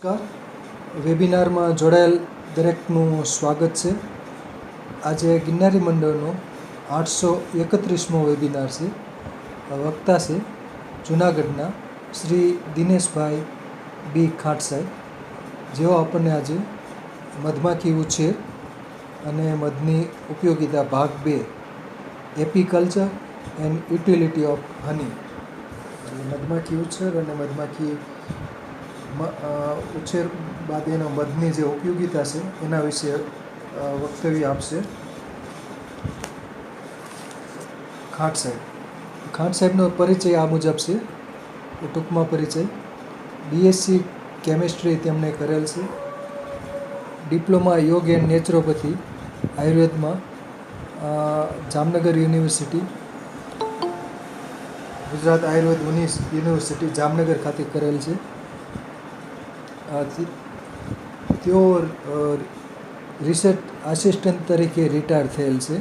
નમસ્કાર. વેબિનારમાં જોડાયેલ દરેકનું સ્વાગત છે. આજે ગિરનારી મંડળનો 831મો વેબિનાર છે. વક્તા છે જૂનાગઢના શ્રી દિનેશભાઈ બી ખાંટ સાહેબ, જેઓ આપણને આજે મધમાખી ઉછેર અને મધની ઉપયોગિતા ભાગ 2 એપીકલ્ચર એન્ડ યુટિલિટી ઓફ હની, મધમાખી ઉછેર અને મધમાખી ઉછેર બાદ એના મધની જે ઉપયોગિતા છે એના વિશે વક્તવ્ય આપશે ખાંટ સાહેબ. ખાંટ સાહેબનો પરિચય આ મુજબ છે, ટૂંકમાં પરિચય. બીએસસી કેમિસ્ટ્રી તેમણે કરેલ છે. ડિપ્લોમા યોગ એન્ડ નેચરોપેથી આયુર્વેદમાં જામનગર યુનિવર્સિટી, ગુજરાત આયુર્વેદ યુનિવર્સિટી જામનગર ખાતે કરેલ છે. તેઓ રિસર્ચ આસિસ્ટન્ટ તરીકે રિટાયર થયેલ છે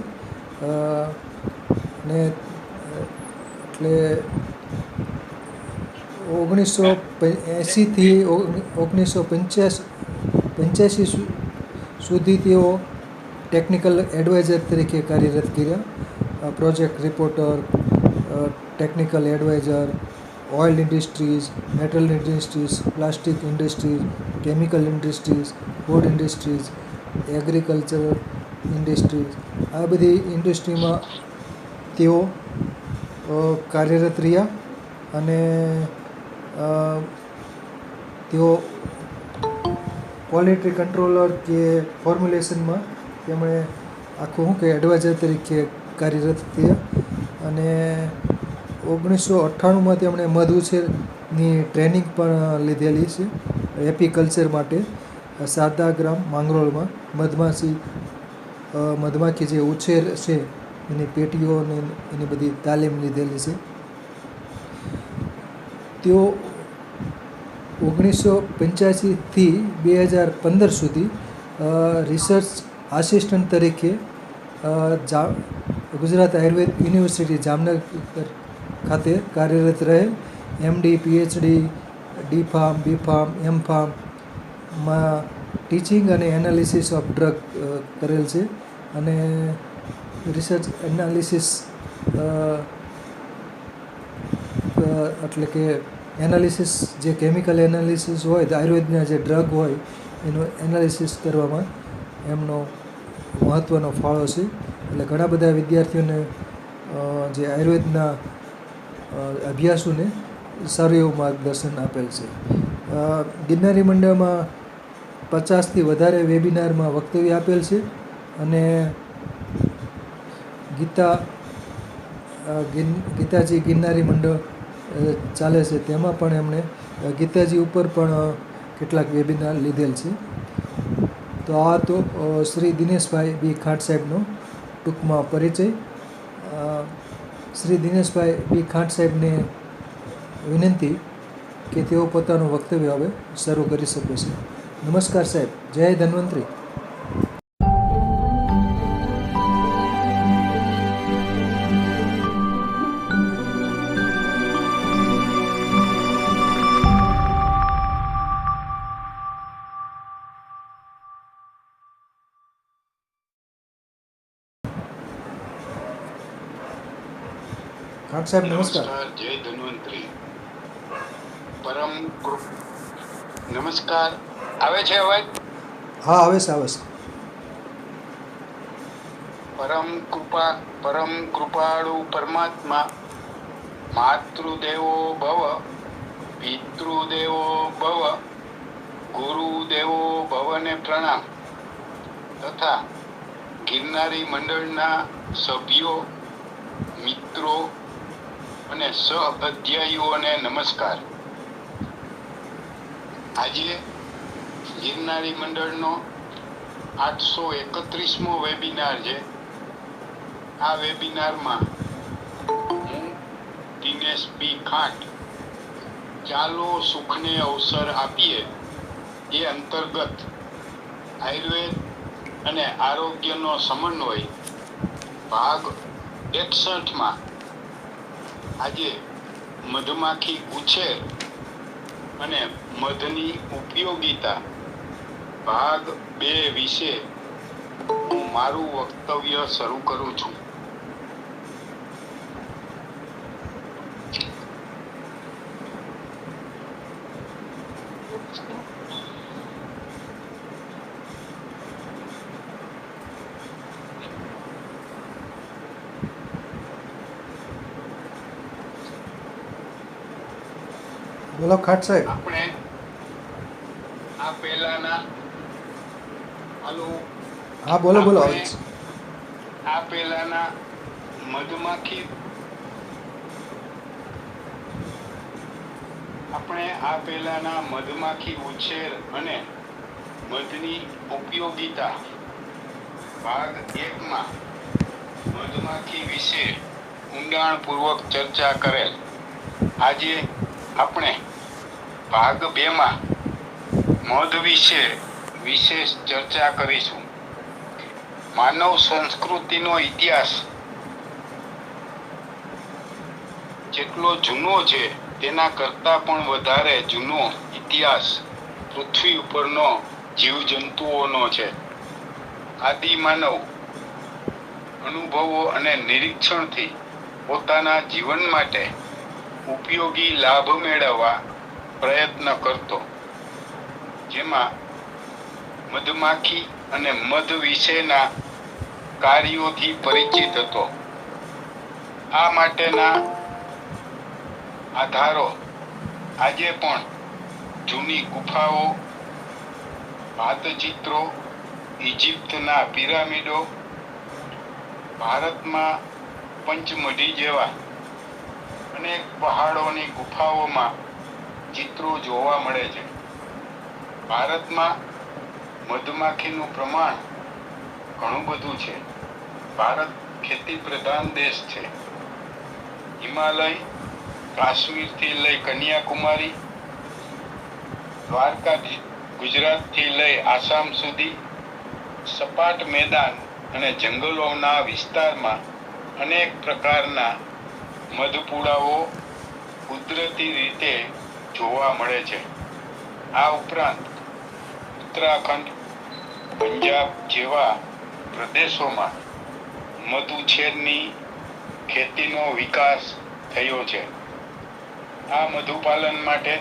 ને એટલે 1980થી 1985 સુધી તેઓ ટેકનિકલ એડવાઇઝર તરીકે કાર્યરત કર્યા. Project reporter, technical adviser, oil industries, metal industries, plastic industries, chemical industries, food industries, agriculture industries, આ બધી ઇન્ડસ્ટ્રીમાં તેઓ કાર્યરત રહ્યા અને તેઓ ક્વોલિટી કંટ્રોલર કે ફોર્મ્યુલેશનમાં તેમણે આખું કે એડવાઇઝર તરીકે કાર્યરત થયા અને 1998માં તેમણે મધ ઉછેરની ટ્રેનિંગ પણ લીધેલી છે એપીકલ્ચર માટે. શારદાગ્રામ માંગરોળમાં મધમાખી જે ઉછેર છે એની પેટીઓને એની બધી તાલીમ લીધેલી છે. તેઓ 1985થી 2015 સુધી રિસર્ચ આસિસ્ટન્ટ તરીકે ગુજરાત આયુર્વેદ યુનિવર્સિટી જામનગર ખાતે કાર્યરત રહે. એમડી, પીએચડી, ડી ફાર્મ, બી ફાર્મ, એમ ફાર્મમાં ટીચિંગ અને એનાલિસિસ ઓફ ડ્રગ કરેલ છે અને રિસર્ચ એનાલિસિસ એટલે કે એનાલિસિસ જે કેમિકલ એનાલિસિસ હોય, આયુર્વેદના જે ડ્રગ હોય એનું એનાલિસિસ કરવામાં એમનો મહત્ત્વનો ફાળો છે. એટલે ઘણા બધા વિદ્યાર્થીઓને જે આયુર્વેદના અભ્યાસોને સારું એવું માર્ગદર્શન આપેલ છે. ગિરનારી મંડળમાં 50થી વધારે વેબિનારમાં વક્તવ્ય આપેલ છે અને ગીતાજી ગિરનારી મંડળ ચાલે છે તેમાં પણ એમણે ગીતાજી ઉપર પણ કેટલાક વેબિનાર લીધેલ છે. તો આ તો શ્રી દિનેશભાઈ બી ખાંટ સાહેબનો ટૂંકમાં પરિચય. શ્રી દિનેશભાઈ બી ખાંટ સાહેબને વિનંતી કે તેઓ પોતાનું વક્તવ્ય હવે શરૂ કરી શકે છે. નમસ્કાર સાહેબ. જય ધન્વંતરી. ખાંટ સાહેબ નમસ્કાર. જય ધન્વંતરી. નમસ્કાર. આવે છે અવાજ? હા, આવે છે. પરમ કૃપાળુ પરમાત્મા, માતૃદેવો ભવ, પિતૃદેવો ભવ, ગુરુદેવો ભવને પ્રણામ તથા ગિરનારી મંડળના સભ્યો, મિત્રો અને સહઅધ્યાયીઓને નમસ્કાર. આજે ગિરનારી મંડળનો 831મો વેબિનાર છે. આ વેબિનારમાં હું દિનેશ બી ખાંટ ચાલો સુખને અવસર આપીએ એ અંતર્ગત આયુર્વેદ અને આરોગ્યનો સમન્વય ભાગ 61માં આજે મધમાખી ઉછેર અને મધની ઉપયોગિતા ભાગ 2 વિશે હું મારું વક્તવ્ય શરૂ કરું છું. બોલો ખાટ સાહેબ. આપણે આ પહેલાના હાલો હા બોલો બોલો. આપણે આ પહેલાના મધમાખી ઉછેર અને મધની ઉપયોગિતા ભાગ 1 માં મધમાખી વિશે ઊંડાણપૂર્વક ચર્ચા કરેલ. આજે આપણે ભાગ 2 માં મધ વિશે વિશેષ ચર્ચા કરીશું. માનવ સંસ્કૃતિનો ઇતિહાસ જેટલો જૂનો છે તેના કરતાં પણ વધારે જૂનો ઇતિહાસ પૃથ્વી ઉપરનો જીવજંતુઓનો છે. આદિમાનવ અનુભવો અને નિરીક્ષણથી પોતાના જીવન માટે ઉપયોગી લાભ મેળવવા પ્રયત્ન કરતો, જેમાં મધમાખી અને મધ વિશેના કાર્યોથી પરિચિત હતો. આ માટેના આધારો આજે પણ જૂની ગુફાઓ, ભાતચિત્રો, ઇજિપ્તના પિરામિડો, ભારતમાં પંચમઢી જેવા અનેક પહાડોની ગુફાઓમાં ચિત્રો જોવા મળે છે. ભારતમાં મધમાખીનું પ્રમાણ ઘણું બધું છે. ભારત ખેતી પ્રધાન દેશ છે. હિમાલય, કાશ્મીરથી લઈ કન્યાકુમારી, દ્વારકાથી ગુજરાતથી લઈ આસામ સુધી સપાટ મેદાન અને જંગલોના વિસ્તારમાં અનેક પ્રકારના મધપુડાઓ કુદરતી રીતે જોવા મળે છે. આ ઉપરાંત ઉત્તરાખંડ, પંજાબ જેવા પ્રદેશોમાં મધ ઉછેરની ખેતીનો વિકાસ થયો છે. આ મધુપાલન માટે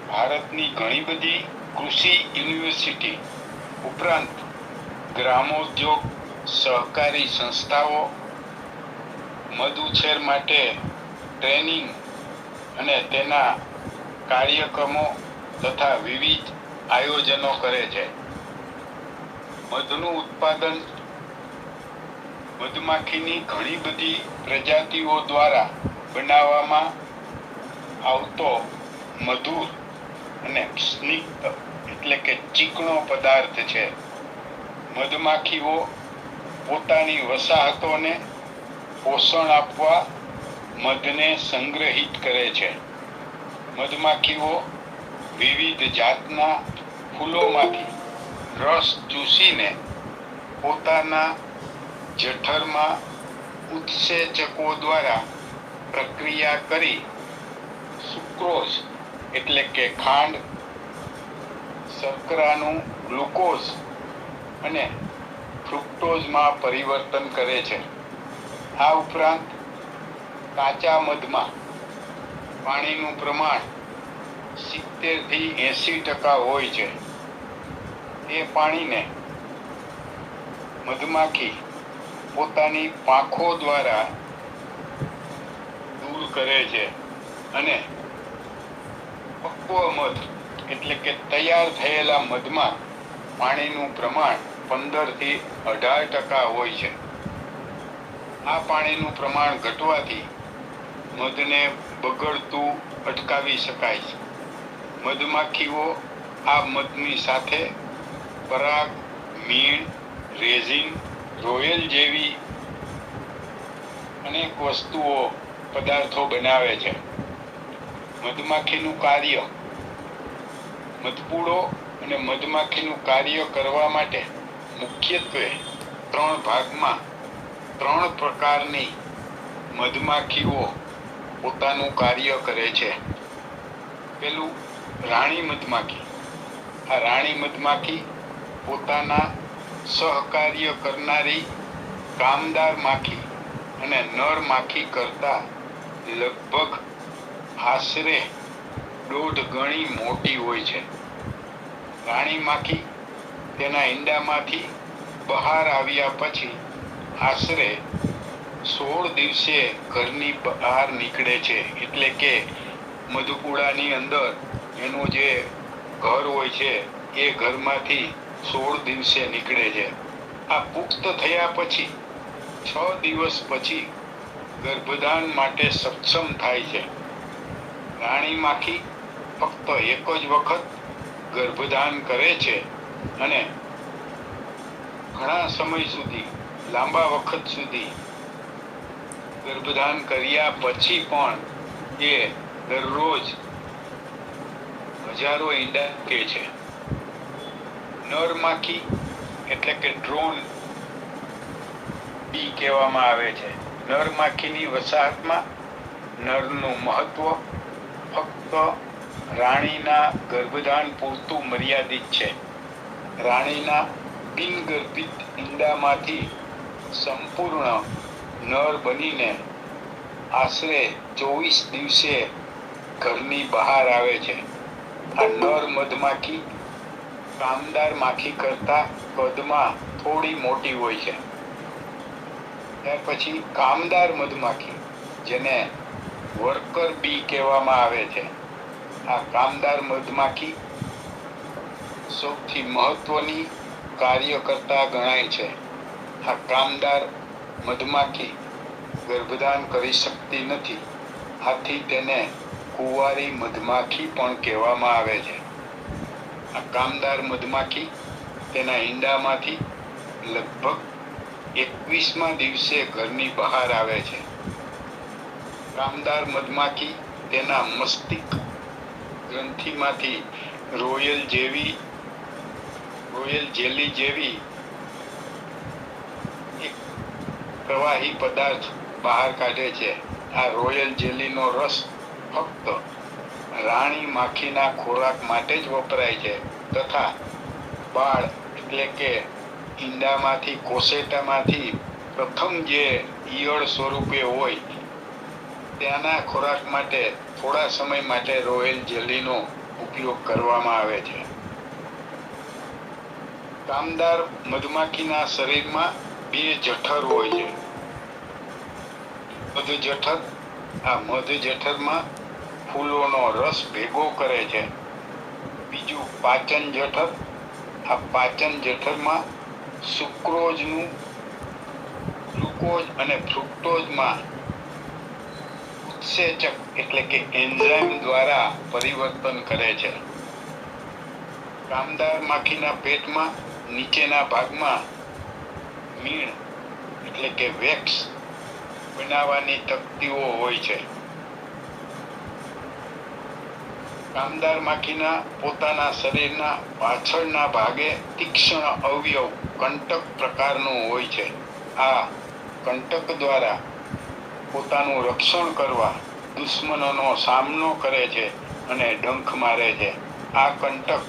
ભારતની ઘણી બધી કૃષિ યુનિવર્સિટી ઉપરાંત ગ્રામોદ્યોગ, સહકારી સંસ્થાઓ મધ ઉછેર માટે ટ્રેનિંગ અને તેના કાર્યક્રમો તથા વિવિધ આયોજનો કરે છે. મધનું ઉત્પાદન મધમાખીની ઘણી બધી પ્રજાતિઓ દ્વારા બનાવવામાં આવતો મધુર અને સ્નિગ્ધ એટલે કે ચીકણો પદાર્થ છે. મધમાખીઓ પોતાની વસાહતોને પોષણ આપવા મધને સંગ્રહિત કરે છે. મધમાખીઓ વિવિધ જાતના ફૂલોમાંથી રસ ચૂસીને પોતાના જઠરમાં ઉત્સેચકો દ્વારા પ્રક્રિયા કરી સુક્રોઝ એટલે કે ખાંડ, શર્કરાનું ગ્લુકોઝ અને ફ્રુક્ટોઝમાં પરિવર્તન કરે છે. આ ઉપરાંત કાચા મધમાં પાણીનું પ્રમાણ 70 થી 80% હોય છે. એ પાણીને મધમાખી પોતાની પાંખો દ્વારા દૂર કરે છે અને પક્વ મધ એટલે કે તૈયાર થયેલા મધમાં પાણીનું પ્રમાણ 15 થી 18% હોય છે. આ પાણીનું પ્રમાણ ઘટવાથી મધને બગડતું અટકાવી શકાય છે. મધમાખીઓ આ મધની સાથે પરાગ, મીણ, રેઝિન, રોયલ જેવી અનેક વસ્તુઓ પદાર્થો બનાવે છે. મધમાખીનું કાર્ય મધપૂડો અને મધમાખીનું કાર્ય કરવા માટે મુખ્યત્વે 3 ભાગમાં 3 પ્રકારની મધમાખીઓ પોતાનું કાર્ય કરે છે. પેલું રાણી મધમાખી. આ રાણી મધમાખી પોતાના સહકાર્ય કરનારી કામદાર માખી અને નર માખી કરતા લગભગ આશરે 1.5 ગણી મોટી હોય છે. રાણી માખી તેના ઈંડામાંથી બહાર આવ્યા પછી આશરે 16 દિવસે ઘરની બહાર નીકળે છે. એટલે કે મધુપુડાની અંદર એનું જે ઘર હોય છે એ ઘરમાંથી 16 દિવસે નીકળે છે. આ પુખ્ત થયા પછી 6 દિવસ પછી ગર્ભધાન માટે સક્ષમ થાય છે. રાણી માખી ફક્ત એક જ વખત ગર્ભધાન કરે છે અને ઘણા સમય સુધી, લાંબા વખત સુધી ગર્ભધાન કર્યા પછી પણ એ દરરોજ હજારો ઈંડા મૂકે છે. નર માખી એટલે કે ડ્રોન બી કહેવામાં આવે છે. નર માખીની વસાહતમાં નરનું મહત્વ ફક્ત રાણીના ગર્ભધાન પૂરતું મર્યાદિત છે. રાણીના બિનગર્ભિત ઈંડામાંથી સંપૂર્ણ નર બનીને આશરે 24 દિવસે ઘરની બહાર આવે છે. આ નર મધમાખી કામદાર માખી કરતા કદમાં થોડી મોટી હોય છે. ત્યાર પછી કામદાર મધમાખી, જેને વર્કર બી કહેવામાં આવે છે. આ કામદાર મધમાખી સૌથી મહત્વની કાર્યકર્તા ગણાય છે. આ કામદાર મધમાખી ગર્ભધાન કરી શકતી નથી. આથી તેને કુંવારી મધમાખી પણ કહેવામાં આવે છે. આ કામદાર મધમાખી તેના ઈંડામાંથી લગભગ 21મા દિવસે ઘરની બહાર આવે છે. કામદાર મધમાખી તેના મસ્તિષ્ક ગ્રંથિમાંથી રોયલ જેલી જેવી એક પ્રવાહી પદાર્થ બહાર કાઢે છે. આ રોયલ જેલીનો રસ ફક્ત રાણી માખીના ખોરાક માટે જ વપરાય છે તથા બાળ એટલે કે ઈંડામાંથી, કોશેટામાંથી પ્રથમ જે ઈયળ સ્વરૂપે હોય ત્યાંના ખોરાક માટે થોડા સમય માટે રોયલ જેલીનો ઉપયોગ કરવામાં આવે છે. કામદાર મધમાખીના શરીરમાં 2 જઠર હોય છે. મધ જઠર, આ મધ જઠરમાં ફૂલોનો રસ ભેગો કરે છે. બીજું પાચન જઠર, આ પાચન જઠરમાં સુક્રોઝનું ગ્લુકોઝ અને ફ્રુક્ટોઝમાં ઉત્સેચક એટલે કે એન્ઝાઇમ દ્વારા પરિવર્તન કરે છે. કામદાર માખીના પેટમાં નીચેના ભાગમાં મીણ એટલે કે વેક્સ બનાવવાની તકતીઓ હોય છે. કામદાર માખીના પોતાના શરીરના પાછળના ભાગે તીક્ષ્ણ અવયવ કંટક પ્રકારનું હોય છે. આ કંટક દ્વારા પોતાનું રક્ષણ કરવા દુશ્મનોનો સામનો કરે છે અને ડંખ મારે છે. આ કંટક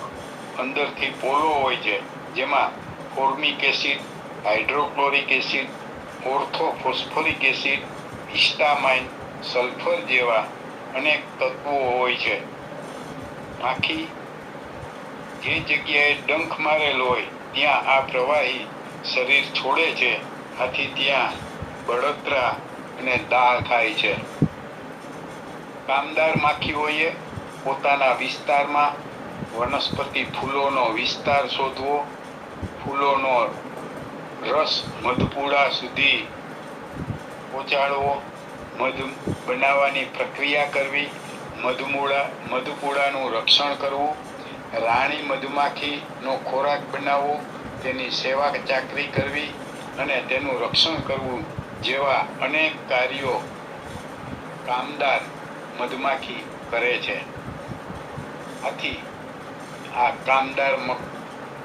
અંદરથી પોલો હોય છે, જેમાં formic acid, hydrochloric acid, orthophosphoric acid, histamine, sulphur જેવા અનેક તત્વો હોય છે. માખી જે જગ્યાએ ડંખ મારેલ હોય ત્યાં આ પ્રવાહી શરીર છોડે છે. આથી ત્યાં બળતરા અને દાહ થાય છે. કામદાર માખીઓએ પોતાના વિસ્તારમાં વનસ્પતિ ફૂલોનો વિસ્તાર શોધવો, ફૂલોનો રસ મધપૂડા સુધી પહોંચાડવો, મધ બનાવવાની પ્રક્રિયા કરવી, મધપૂડાનું રક્ષણ કરવું, રાણી મધમાખીનો ખોરાક બનાવવો, તેની સેવા ચાકરી કરવી અને તેનું રક્ષણ કરવું જેવા અનેક કાર્યો કામદાર મધમાખી કરે છે. આથી આ કામદાર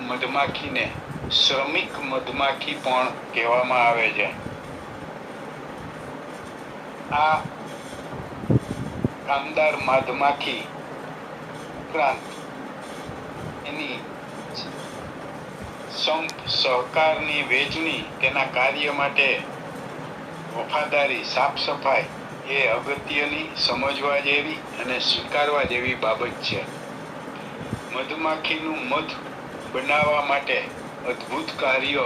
મધમાખીને શ્રમિક મધમાખી પણ કહેવામાં આવે છે. આ કામદાર મધમાખી ઉપરાંત એની સંપ સહકારની વહેંચણી, તેના કાર્ય માટે વફાદારી, સાફ સફાઈ એ અગત્યની, સમજવા જેવી અને સ્વીકારવા જેવી બાબત છે. મધમાખીનું મધ બનાવવા માટે અદ્ભુત કાર્ય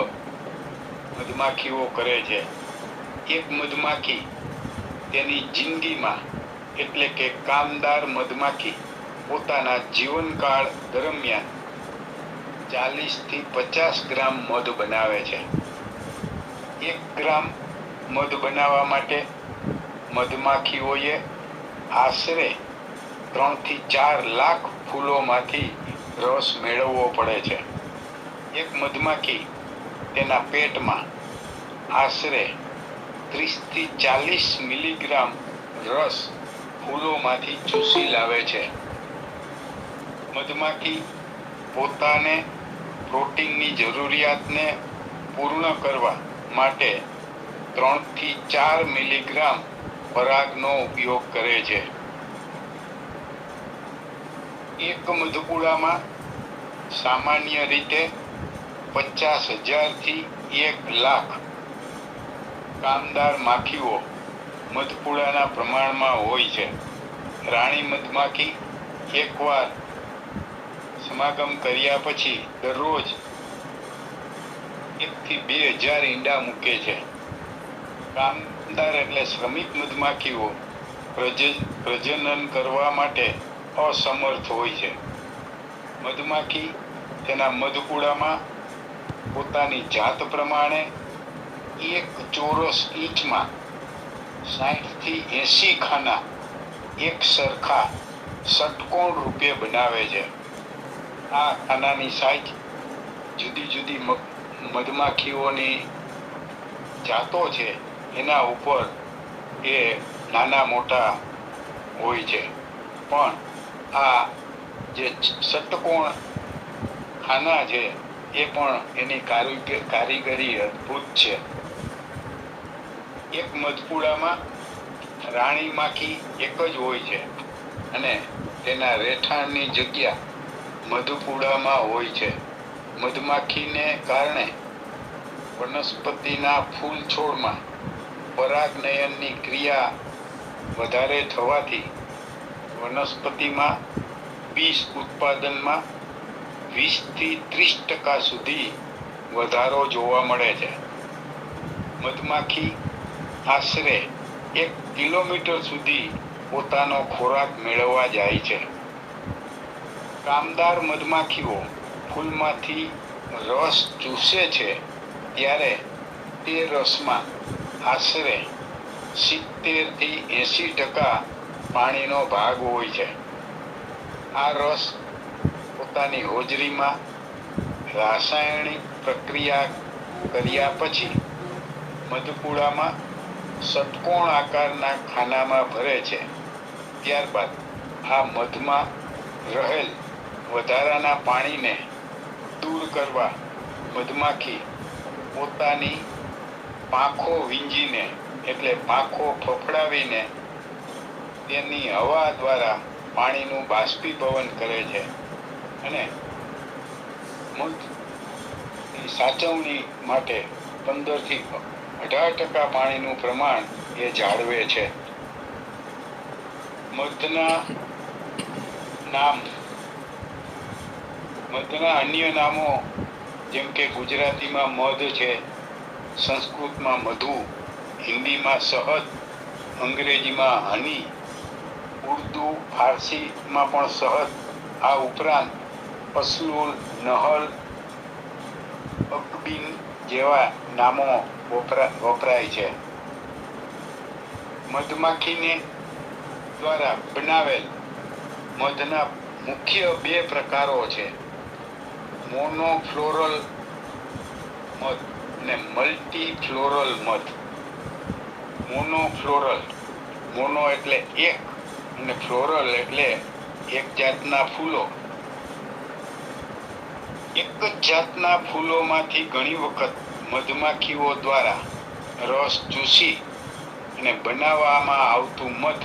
મધમાખીઓ કરે છે. એક મધમાખી તેની જિંદગીમાં એટલે કે કામદાર મધમાખી પોતાના જીવનકાળ દરમિયાન 40 થી 50 ગ્રામ મધ બનાવે છે. 1 ગ્રામ મધ બનાવવા માટે મધમાખીઓએ આશરે 3 થી 4 લાખ ફૂલોમાંથી રસ મેળવવો પડે છે. એક મધમાખી તેના પેટમાં આશરે 30 થી 40 મિલીગ્રામ રસ ફૂલોમાંથી ચૂસી લાવે છે. મધમાખી પોતાને પ્રોટીનની જરૂરિયાતને પૂર્ણ કરવા માટે 3 થી 4 મિલીગ્રામ પરાગનો ઉપયોગ કરે છે. એક મધપુડામાં સામાન્ય રીતે 50,000 થી 1 લાખ કામદાર માખીઓ મધપુડાના પ્રમાણમાં હોય છે. રાણી મધમાખી એકવાર સમાગમ કર્યા પછી દરરોજ 1 થી 2,000 ઈંડા મૂકે છે. કામદાર એટલે શ્રમિક મધમાખીઓ પ્રજનન કરવા માટે અસમર્થ હોય છે. મધમાખી તેના મધપુડામાં પોતાની જાત પ્રમાણે 1 ચોરસ ઇંચમાં 60 થી 80 ખાના એક સરખા ષટકોણ રૂપે બનાવે છે. આ ખાનાની સાઈઝ જુદી જુદી મધમાખીઓની જાતો છે એના ઉપર એ નાના મોટા હોય છે, પણ આ જે ષટકોણ ખાના છે એ પણ એની કારીગરી અદ્ભુત છે. એક મધપુડામાં રાણી માખી એક જ હોય છે અને તેના રહેઠાણની જગ્યા મધપુડામાં હોય છે. મધમાખીને કારણે વનસ્પતિના ફૂલ છોડમાં પરાગનયનની ક્રિયા વધારે થવાથી વનસ્પતિમાં બીજ ઉત્પાદનમાં 20 થી 30% સુધી વધારો જોવા મળે છે. મધમાખી આશરે 1 કિલોમીટર સુધી પોતાનો ખોરાક મેળવવા જાય છે. કામદાર મધમાખીઓ ફૂલમાંથી રસ ચૂસે છે ત્યારે તે રસમાં આશરે 70 થી 80% પાણીનો ભાગ હોય છે. આ રસ પોતાની હોજરીમાં રાસાયણિક પ્રક્રિયા કર્યા પછી મધપુડામાં ષટકોણ આકારના ખાનામાં ભરે છે. ત્યારબાદ આ મધમાં રહેલ વધારાના પાણીને દૂર કરવા મધમાખી પોતાની પાંખો વીંજીને એટલે પાંખો ફફડાવીને તેની હવા દ્વારા પાણીનું બાષ્પીભવન કરે છે અને મધની સાચવણી માટે 15 થી 18% પાણીનું પ્રમાણ એ જાળવે છે. મધના અન્ય નામો જેમ કે ગુજરાતીમાં મધ છે, સંસ્કૃતમાં મધુ, હિન્દીમાં શહદ, અંગ્રેજીમાં હની, ઉર્દુ ફારસીમાં પણ શહદ, આ ઉપરાંત અસલુલ, નહલ, અકબીન જેવા નામો વપરાય છે. મધમાખીને દ્વારા બનાવેલ મધના મુખ્ય 2 પ્રકારો છે: મોનોફ્લોરલ મધ અને મલ્ટીફ્લોરલ મધ. મોનો એટલે એક અને ફ્લોરલ એટલે એક જાતના ફૂલો. એક જ જાતના ફૂલોમાંથી ઘણી વખત મધમાખીઓ દ્વારા રસ ચૂસી અને બનાવવામાં આવતું મધ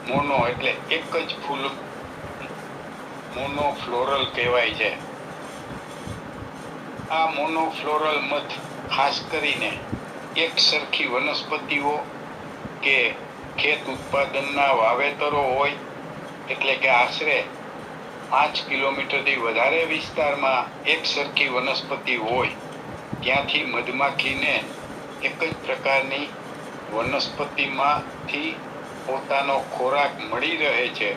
મોનો એટલે એક જ મોનોફ્લોરલ કહેવાય છે. આ મોનોફ્લોરલ મધ ખાસ કરીને એક સરખી વનસ્પતિઓ કે ખેત ઉત્પાદનના વાવેતરો હોય, એટલે કે આશરે 5 કિલોમીટરથી વધારે વિસ્તારમાં એક સરખી વનસ્પતિ હોય ત્યાંથી મધમાખીને એક જ પ્રકારની વનસ્પતિમાંથી પોતાનો ખોરાક મળી રહે છે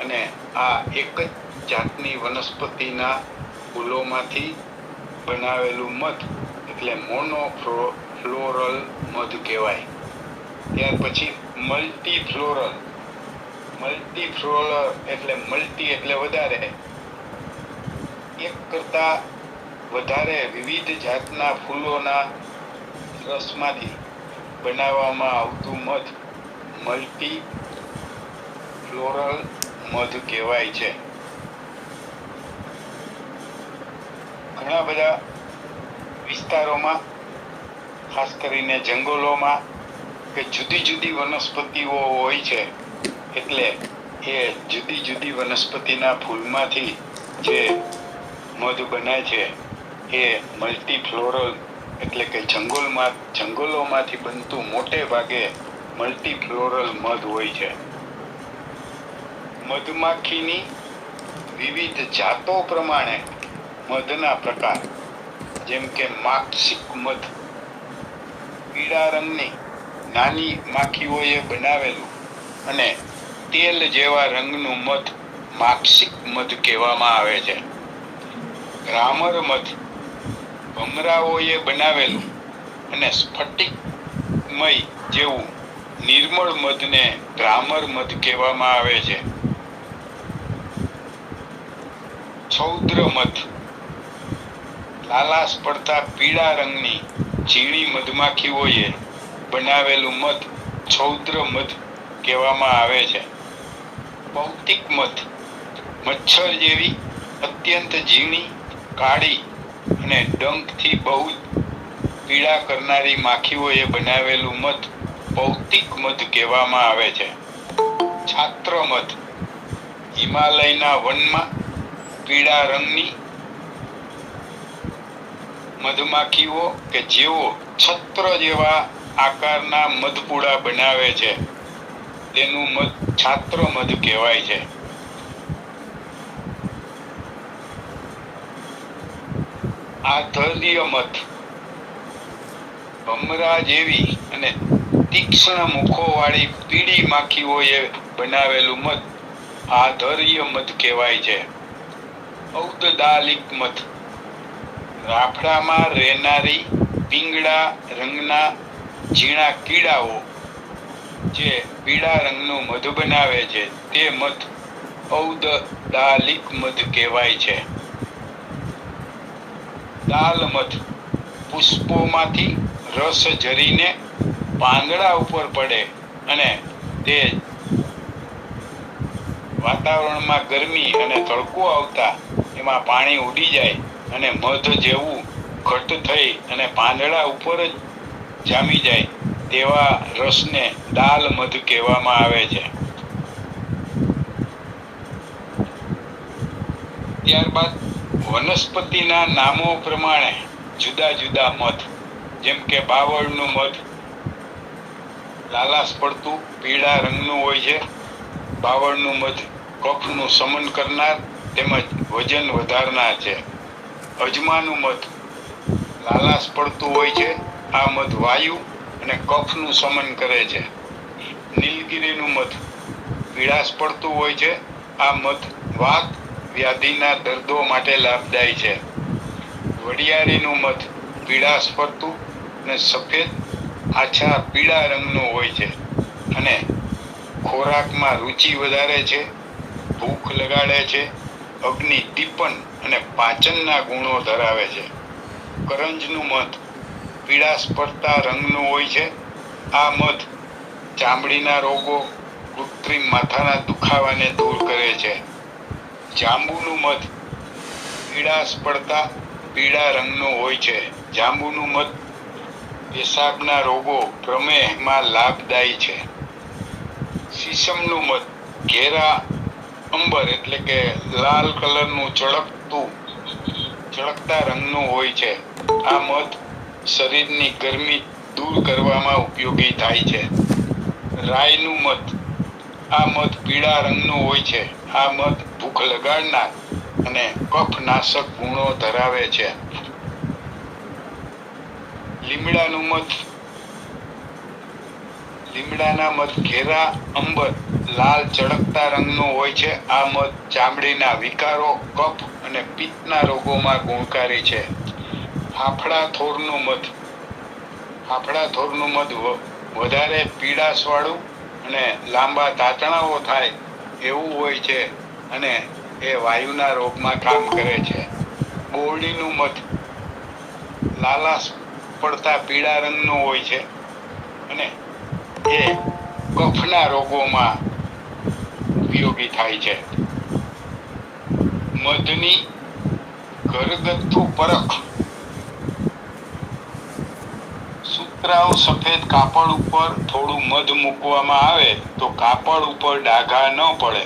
અને આ એક જ જાતની વનસ્પતિના ફૂલોમાંથી બનાવેલું મધ એટલે મોનોફ્લોરલ મધ કહેવાય. ત્યાર પછી મલ્ટીફ્લોરલ એટલે મલ્ટી એટલે વધારે, એક કરતા વધારે વિવિધ જાતના ફૂલોના રસમાંથી બનાવવામાં આવતું મધ મલ્ટી ફ્લોરલ મધ કહેવાય છે. ઘણા બધા વિસ્તારોમાં, ખાસ કરીને જંગલોમાં કે જુદી જુદી વનસ્પતિઓ હોય છે, એટલે એ જુદી જુદી વનસ્પતિના ફૂલમાંથી જે મધ બને છે એ મલ્ટીફ્લોરલ એટલે કે જંગલોમાંથી બનતું મોટે ભાગે મલ્ટીફ્લોરલ મધ હોય છે. મધમાખીની વિવિધ જાતો પ્રમાણે મધના પ્રકાર, જેમ કે માક્ષિક મધ, પીળા રંગની નાની માખીઓએ બનાવેલું અને તેલ જેવા રંગનું મધ માક્ષિક મધ કહેવામાં આવે છે. ગ્રામર મધ, ભમરાઓએ બનાવેલું અને સ્ફટિકમય જેવું નિર્મળ મધને ગ્રામર મધ કહેવામાં આવે છે. છૌદ્ર મધ, લાલાશ પડતા પીળા રંગની ઝીણી મધમાખીઓએ બનાવેલું મધ છૌદ્ર મધ કહેવામાં આવે છે. ભૌતિક મધ, મચ્છર જેવી અત્યંત ઝીણી, કાળી અને ડંખથી બહુ પીડા કરનારી માખીઓએ બનાવેલું મધ ભૌતિક મધ કહેવામાં આવે છે. છાત્ર મધ, હિમાલયના વનમાં પીળા રંગની મધમાખીઓ કે જેઓ છત્ર જેવા આકારના મધપુડા બનાવે છે તેનું મધ છાત્ર મધ કહેવાય છે. આધર્ય મધ, ભમરા જેવી અને તીક્ષ્ણ મુખોવાળી પીળી માખીઓએ બનાવેલું મધ આધર્ય મધ કહેવાય છે. ઔદદાલિક મધ, રાફડામાં રહેનારી પીંગળા રંગના ઝીણા કીડાઓ જે પીળા રંગનું મધ બનાવે છે તે મધ ઔદદાલિક મધ કહેવાય છે. દાલ મધ, પુષ્પોમાંથી રસ ઝરીને પાંદડા ઉપર પડે અને તે વાતાવરણમાં ગરમી અને તડકો આવતા એમાં પાણી ઉડી જાય અને મધ જેવું ઘટ થઈ અને પાંદડા ઉપર જ જામી જાય તેવા રસને દાલ મધ કહેવામાં આવે છે. ત્યારબાદ વનસ્પતિના નામો પ્રમાણે જુદા જુદા મધ, જેમ કે બાવળનું મધ લાલાશ પડતું પીળા રંગનું હોય છે. બાવળનું મધ કફનું શમન કરનાર તેમજ વજન વધારનાર છે. અજમાનું મધ લાલાશ પડતું હોય છે. આ મધ વાયુ અને કફનું શમન કરે છે. નીલગિરીનું મધ પીળાશ પડતું હોય છે. આ મધ વાત વ્યાધિના દર્દો માટે લાભદાયી છે. વડિયાળીનું મધ પીળાશ પડતું અને સફેદ આછા પીળા રંગનું હોય છે અને ખોરાકમાં રુચિ વધારે છે, ભૂખ લગાડે છે, અગ્નિ દીપન અને પાચનના ગુણો ધરાવે છે. કરંજનું મધ પીળાશ પડતા રંગનું હોય છે. આ મધ ચામડીના રોગો, કૃત્રિમ માથાના દુખાવાને દૂર કરે છે. જાંબુનું મધ પીળાશ પડતા પીળા રંગનું હોય છે. જાંબુનું મધ પેશાબના રોગો, પ્રમેહમાં લાભદાયી છે. શીશમનું મધ ઘેરા અંબર એટલે કે લાલ કલરનું ચળકતા રંગનું હોય છે. આ મધ શરીરની ગરમી દૂર કરવામાં ઉપયોગી થાય છે. રાઈનું મધ, આ મધ પીળા રંગનું હોય છે. આ મધ ભૂખ લગાડનાર અને કફનાશક ગુણો ધરાવે છે. લીમડાનું મધ, લીમડાના મધ ઘેરા અંબર લાલ ચળકતા રંગનું હોય છે. આ મધ ચામડીના વિકારો, કફ અને પિત્તના રોગોમાં ગુણકારી છે. ફાફડા થોરનું મધ, ફાફડા થોરનું મધ વધારે પીળાશવાળું અને લાંબા તાતણાઓ થાય એવું હોય છે અને એ વાયુના રોગમાં કામ કરે છે. બોરડીનું મધ લાલાશ પડતા પીળા રંગનું હોય છે અને એ કફના રોગોમાં ઉપયોગી થાય છે. મધની ઘરગથ્થુ પરખ. સુતરાઉ સફેદ કાપડ ઉપર થોડું મધ મૂકવામાં આવે તો કાપડ ઉપર ડાઘા ન પડે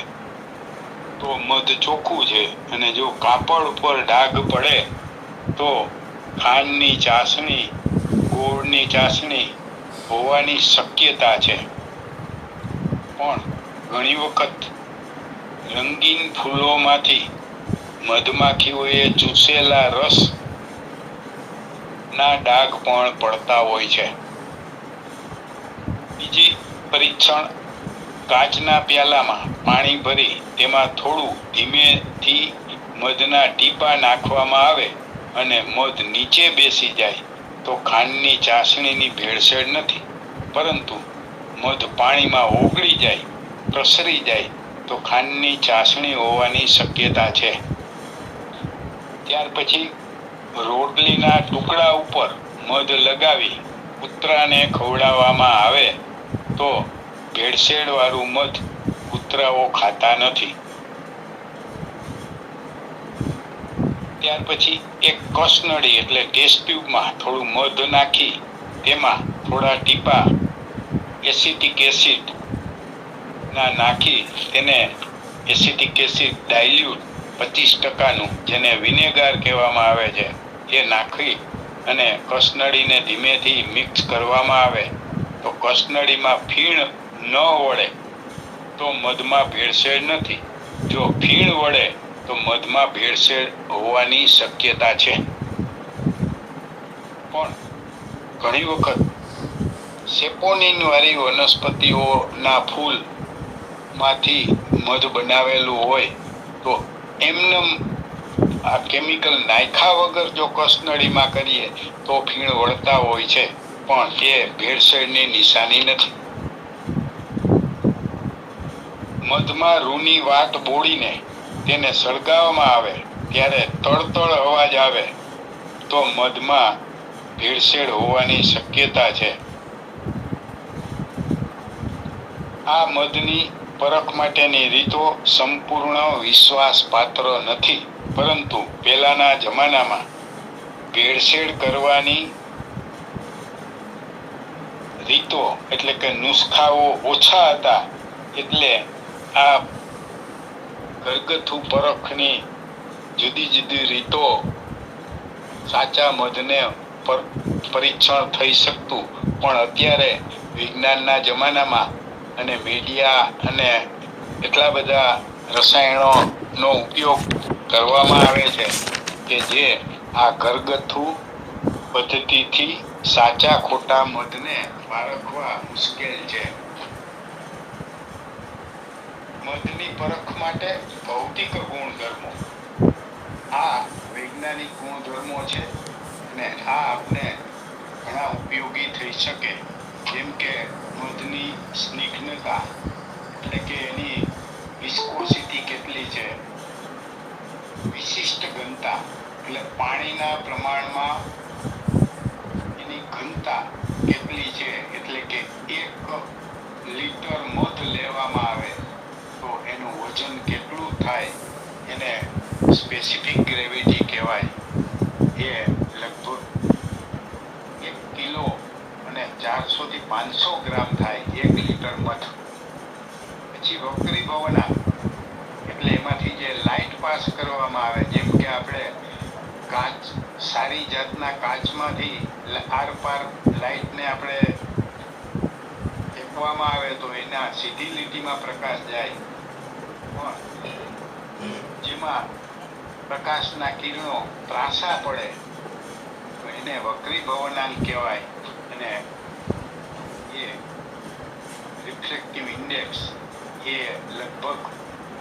તો મધ ચોખ્ખું છે, અને જો કાપડ ઉપર ડાઘ પડે તો ખાંડની ચાસણી, ગોળની ચાસણી હોવાની શક્યતા છે. પણ ઘણી વખત રંગીન ફૂલોમાંથી મધમાખીઓએ ચૂસેલા રસ ના ડાઘ પણ પડતા હોય છે. બીજી પરીક્ષણ, કાચના પ્યાલામાં પાણી ભરી તેમાં થોડું ધીમેથી મધના ટીપા નાખવામાં આવે અને મધ નીચે બેસી જાય તો ખાંડની ચાસણીની ભેળસેળ નથી, પરંતુ મધ પાણીમાં ઓગળી જાય, પ્રસરી જાય તો ખાંડની ચાસણી હોવાની શક્યતા છે. ત્યાર પછી રોટલીના ટુકડા ઉપર મધ લગાવી કૂતરાને ખવડાવવામાં આવે તો ભેળસેળ વાળું મધ કૂતરાઓ ખાતા નથી. ત્યાર પછી એક કસનળી એટલે ટેસ્ટ ટ્યુબમાં થોડું મધ નાખી તેમાં થોડા ટીપા એસિટિક એસિડ નાખી તેને એસિટિક એસિડ ડાયલ્યુટ 25%નું, જેને વિનેગાર કહેવામાં આવે છે, એ નાખી અને કસનળીને ધીમેથી મિક્સ કરવામાં આવે તો કસનળીમાં ફીણ ન વળે તો મધમાં ભેળસેળ નથી. જો ફીણ વળે તો મધમાં ભેળસેળ હોવાની શક્યતા છે. પણ ઘણી વખત સેપોનિન વાળી વનસ્પતિઓના ફૂલ માંથી મધ બનાવેલું હોય તો એમનેમ આ કેમિકલ નાખ્યા વગર જો કસનળીમાં કરીએ તો ફીણ વળતા હોય છે, પણ એ ભેળસેળની નિશાની નથી. મધમાં રૂની વાટ બોળીને તેને સળગાવવામાં આવે ત્યારે તળતળ અવાજ આવે તો મધમાં ભેળસેળ હોવાની શક્યતા છે. આ મધની પરખ માટેની રીતો સંપૂર્ણ વિશ્વાસપાત્ર નથી, પરંતુ પહેલાના જમાનામાં ભેળસેળ કરવાની રીતો એટલે કે નુસ્ખાઓ ઓછા હતા, એટલે આ ઘરગથ્થુ પરખની જુદી જુદી રીતો સાચા મધને પરીક્ષણ થઈ શકતું. પણ અત્યારે વિજ્ઞાનના જમાનામાં અને મીડિયા અને એટલા બધા રસાયણોનો ઉપયોગ કરવામાં આવે છે કે જે આ ઘરગથ્થુ પદ્ધતિથી સાચા ખોટા મધને પારખવા મુશ્કેલ છે. મધની પરખ માટે ભૌતિક ગુણધર્મો, આ વૈજ્ઞાનિક ગુણધર્મો છે અને આ આપણે ઘણા ઉપયોગી થઈ શકે. જેમ કે મધની સ્નિગ્ધતા એટલે કે એની વિસ્કોસિટી કેટલી છે, વિશિષ્ટ ઘનતા એટલે પાણીના પ્રમાણમાં એની ઘનતા કેટલી છે, એટલે કે 1 લીટર મધ લેવામાં આવે તો એનું વજન કેટલું થાય, એને સ્પેસિફિક ગ્રેવિટી કહેવાય. એ લગભગ 1 કિલો અને 400 થી 500 ગ્રામ થાય 1 લીટર મધ. પછી વક્રીભાવના એમાંથી જે લાઇટ પાસ કરવામાં આવે, જેમ કે આપણે કાચ, સારી જાતના કાચમાંથી આરપાર લાઇટને આપણે ફેંકવામાં આવે તો એના સીધી લીટીમાં પ્રકાશ જાય. જેમાં પ્રકાશના કિરણો ત્રાંસા પડે તો એને વક્રીભવનાંક કહેવાય, અને એ રિફ્લેક્ટિવ ઇન્ડેક્સ એ લગભગ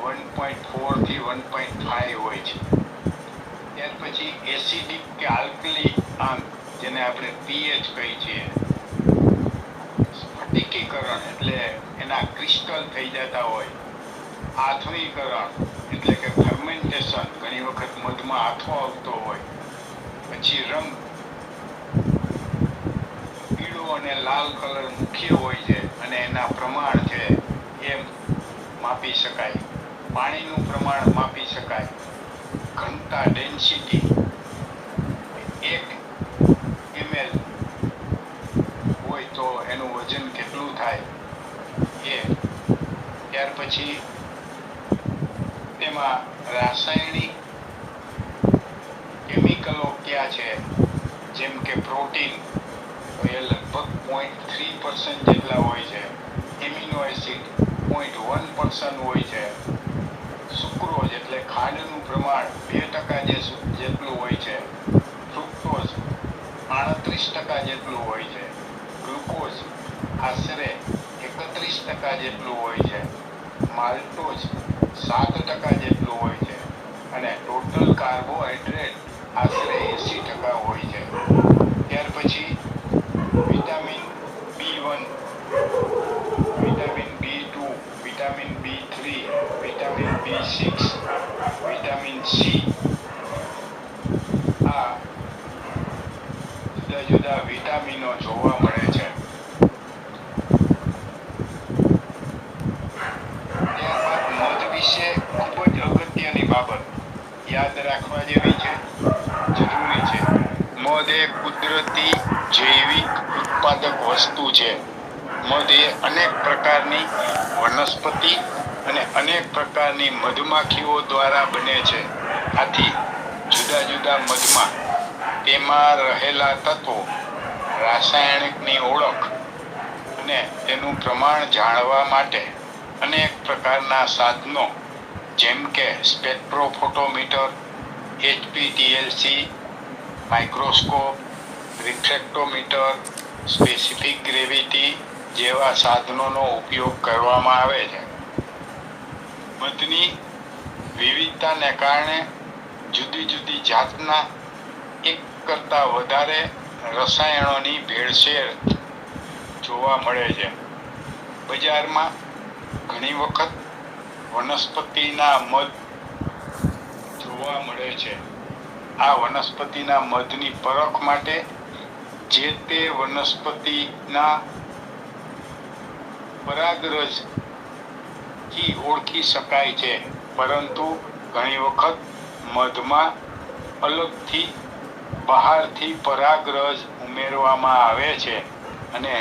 1.4 થી 1.5 હોય છે. ત્યાર પછી એસિડિક કે આલ્કલી આંક, જેને આપણે પીએચ કહીએ છીએ, સ્ફટિકીકરણ એટલે એના ક્રિસ્ટલ થઈ જતા હોય, આથમીકરણ એટલે કે ફર્મેન્ટેશન, ઘણી વખત મધમાં આથો આવતો હોય, પછી રંગ પીળો અને લાલ કલર મુખ્ય હોય છે અને એના પ્રમાણ છે એમ માપી શકાય. પાણીનું પ્રમાણ માપી શકાય. ઘનતા, ડેન્સિટી 1 ml હોય તો એનું વજન કેટલું થાય એ. ત્યાર પછી તેમાં રાસાયણિક કેમિકલો કયા છે, જેમ કે પ્રોટીન તો એ લગભગ 0.3% જેટલા હોય છે. એમિનો એસિડ 0.1% હોય છે. સુક્રોઝ એટલે ખાંડનું પ્રમાણ 2% જેટલું હોય છે. ફ્રુક્ટોઝ 38% જેટલું હોય છે. ગ્લુકોઝ આશરે 31% જેટલું હોય છે. માલ્ટોઝ 7% જેટલું હોય છે. અને ટોટલ કાર્બોહાઈડ્રેટ આશરે 80% હોય છે. ત્યાર પછી vitamin B1, vitamin B2, vitamin B3, vitamin B6, vitamin C, આ જુદા જુદા વિટામિનો જોવા મળે છે. ત્યારબાદ મધ વિશે ખૂબ જ અગત્યની બાબત યાદ રાખવા જેવી છે, જરૂરી છે. મધ એ કુદરતી જૈવિક ઉત્પાદક વસ્તુ છે. મધ એ અનેક પ્રકારની વનસ્પતિ અને અનેક પ્રકારની મધમાખીઓ દ્વારા બને છે. આથી જુદા જુદા મધમાં તેમાં રહેલા તત્વો, રાસાયણિકની ઓળખ અને તેનું પ્રમાણ જાણવા માટે અનેક પ્રકારના સાધનો, જેમ કે સ્પેક્ટ્રોફોટોમીટર, HPLC, માઇક્રોસ્કોપ, રિફ્રેક્ટોમીટર, સ્પેસિફિક ગ્રેવિટી જેવા સાધનોનો ઉપયોગ કરવામાં આવે છે. મધની વિવિધતાને કારણે જુદી જુદી જાતના એક કરતાં વધારે રસાયણોની ભેળસેળ જોવા મળે છે. બજારમાં ઘણી વખત વનસ્પતિના મધ જોવા મળે છે. આ વનસ્પતિના મધની પરખ માટે જે તે વનસ્પતિના પરાગરજથી ઓળખી શકાય છે, પરંતુ ઘણી વખત મધમાં અલગથી બહારથી પરાગરજ ઉમેરવામાં આવે છે, અને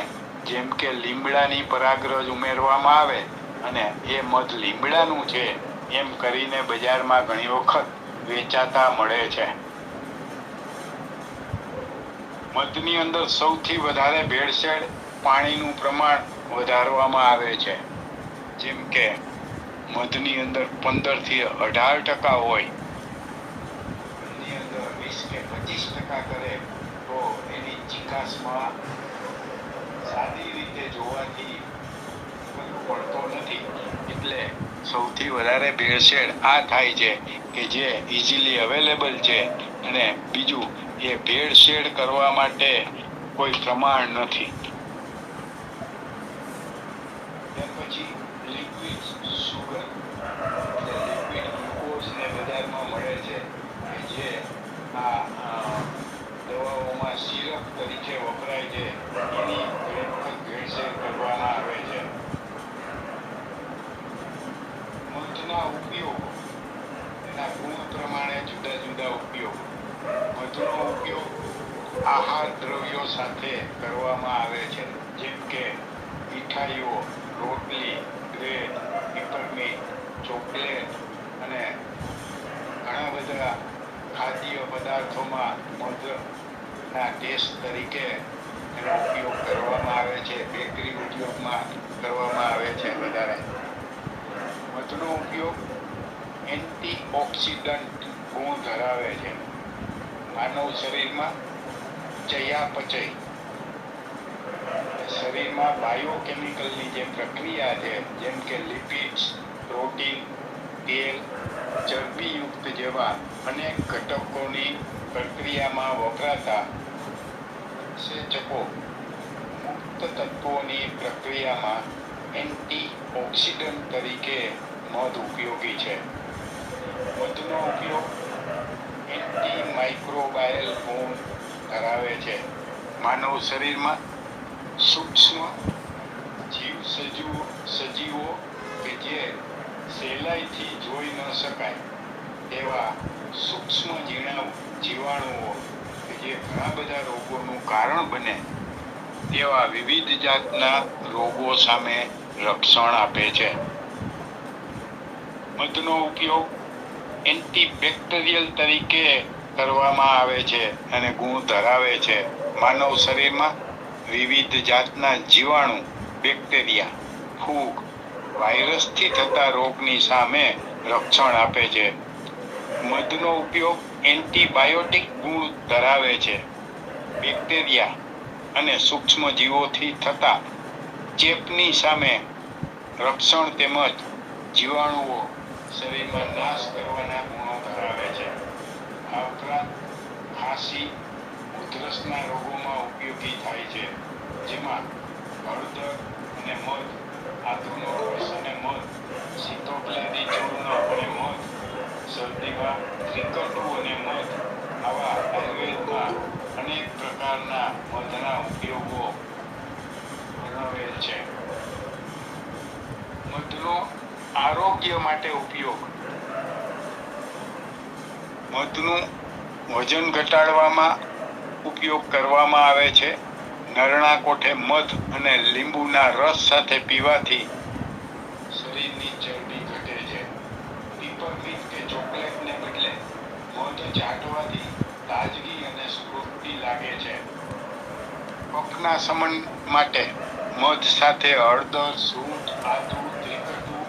જેમ કે લીમડાની પરાગરજ ઉમેરવામાં આવે અને એ મધ લીમડાનું છે એમ કરીને બજારમાં ઘણી વખત વેચાતા મળે છે. મધની અંદર સૌથી વધારે ભેળસેળ પાણીનું પ્રમાણ વધારવામાં આવે છે. જેમ કે મધની અંદર 15 થી 18% હોય, એની અંદર 20 કે 25% કરે તો એની ચીકાશમાં સાદી રીતે જોવાથી પડતો નથી. એટલે સૌથી વધારે ભેળસેળ આ થાય છે કે જે ઇઝીલી અવેલેબલ છે, અને બીજું એ ભેળસેળ કરવા માટે કોઈ પ્રમાણ નથી. ત્યાર પછી લિક્વિડ સુગર એટલે લિક્વિડ ગ્લુકોઝ ને બજારમાં મળે છે, કે જે આ દવાઓમાં સિરપ તરીકે વપરાય છે. એની ઘણી વખત ભેળસેળ કરવામાં આવે છે. મધના ઉપયોગો એના ગુણ પ્રમાણે જુદા જુદા ઉપયોગ. મધનો ઉપયોગ આહાર દ્રવ્યો સાથે કરવામાં આવે છે, જેમ કે મીઠાઈઓ, રોટલી, બ્રેડ, પેપરમીન્ટ, ચોકલેટ, અને ઘણા બધા ખાદ્ય પદાર્થોમાં મધના ટેસ્ટ તરીકે એનો ઉપયોગ કરવામાં આવે છે. બેકરી ઉદ્યોગમાં કરવામાં આવે છે વધારે. મધનો ઉપયોગ એન્ટીઓક્સિડન્ટ ગુણ ધરાવે છે. માનવ શરીરમાં ચયાપચય, શરીરમાં બાયોકેમિકલની જે પ્રક્રિયા છે, જેમ કે લિપિડ્સ, પ્રોટીન, તેલ, ચરબીયુક્ત જેવા અનેક ઘટકોની પ્રક્રિયામાં વપરાતા ઉત્સેચકો, મુક્ત તત્વોની પ્રક્રિયામાં એન્ટીઓક્સિડન્ટ તરીકે મધ ઉપયોગી છે. મધનો ઉપયોગ એન્ટીમાઇક્રોબાયલ ગુણ ધરાવે છે. માનવ શરીરમાં સૂક્ષ્મ સજીવો કે જે સહેલાઈથી જોઈ ન શકાય તેવા સૂક્ષ્મ જીવાણુઓ કે જે ઘણા બધા રોગોનું કારણ બને તેવા વિવિધ જાતના રોગો સામે રક્ષણ આપે છે. મધનો ઉપયોગ એન્ટીબેક્ટેરિયલ તરીકે કરવામાં આવે છે અને ગુણ ધરાવે છે. માનવ શરીરમાં વિવિધ જાતના જીવાણુ, બેક્ટેરિયા, ફૂગ, વાયરસથી થતા રોગની સામે રક્ષણ આપે છે. મધનો ઉપયોગ એન્ટીબાયોટિક ગુણ ધરાવે છે. બેક્ટેરિયા અને સૂક્ષ્મ જીવોથી થતા ચેપની સામે રક્ષણ તેમજ જીવાણુઓ શરીરમાં નાશ કરવાના ગુણો ધરાવે છે. આ ઉપરાંત ખાંસી, ઉધરસના રોગોમાં ઉપયોગી થાય છે, જેમાં હળદર અને મધ, આદુનો રસ અને મધ, સીતોપલાદી ચૂર્ણ અને મધ, શરદીમાં ત્રિકટુ અને મધ, આવા આયુર્વેદમાં અનેક પ્રકારના મધના ઉપયોગો વર્ણવેલ છે. મધનો આરોગ્ય માટે ઉપયોગ. મધનું વજન ઘટાડવામાં ઉપયોગ કરવામાં આવે છે. નરણા કોઠે મધ અને લીંબુના રસ સાથે પીવાથી શરીરની ચરબી ઘટે છે. પીપરમીન્ટ કે ચોકલેટને બદલે મધ ચાટવાથી તાજગી અને સ્ફૂર્તિ લાગે છે. કફના શમન માટે મધ સાથે હળદર, સૂંઠ, આદુ, ત્રિકટુ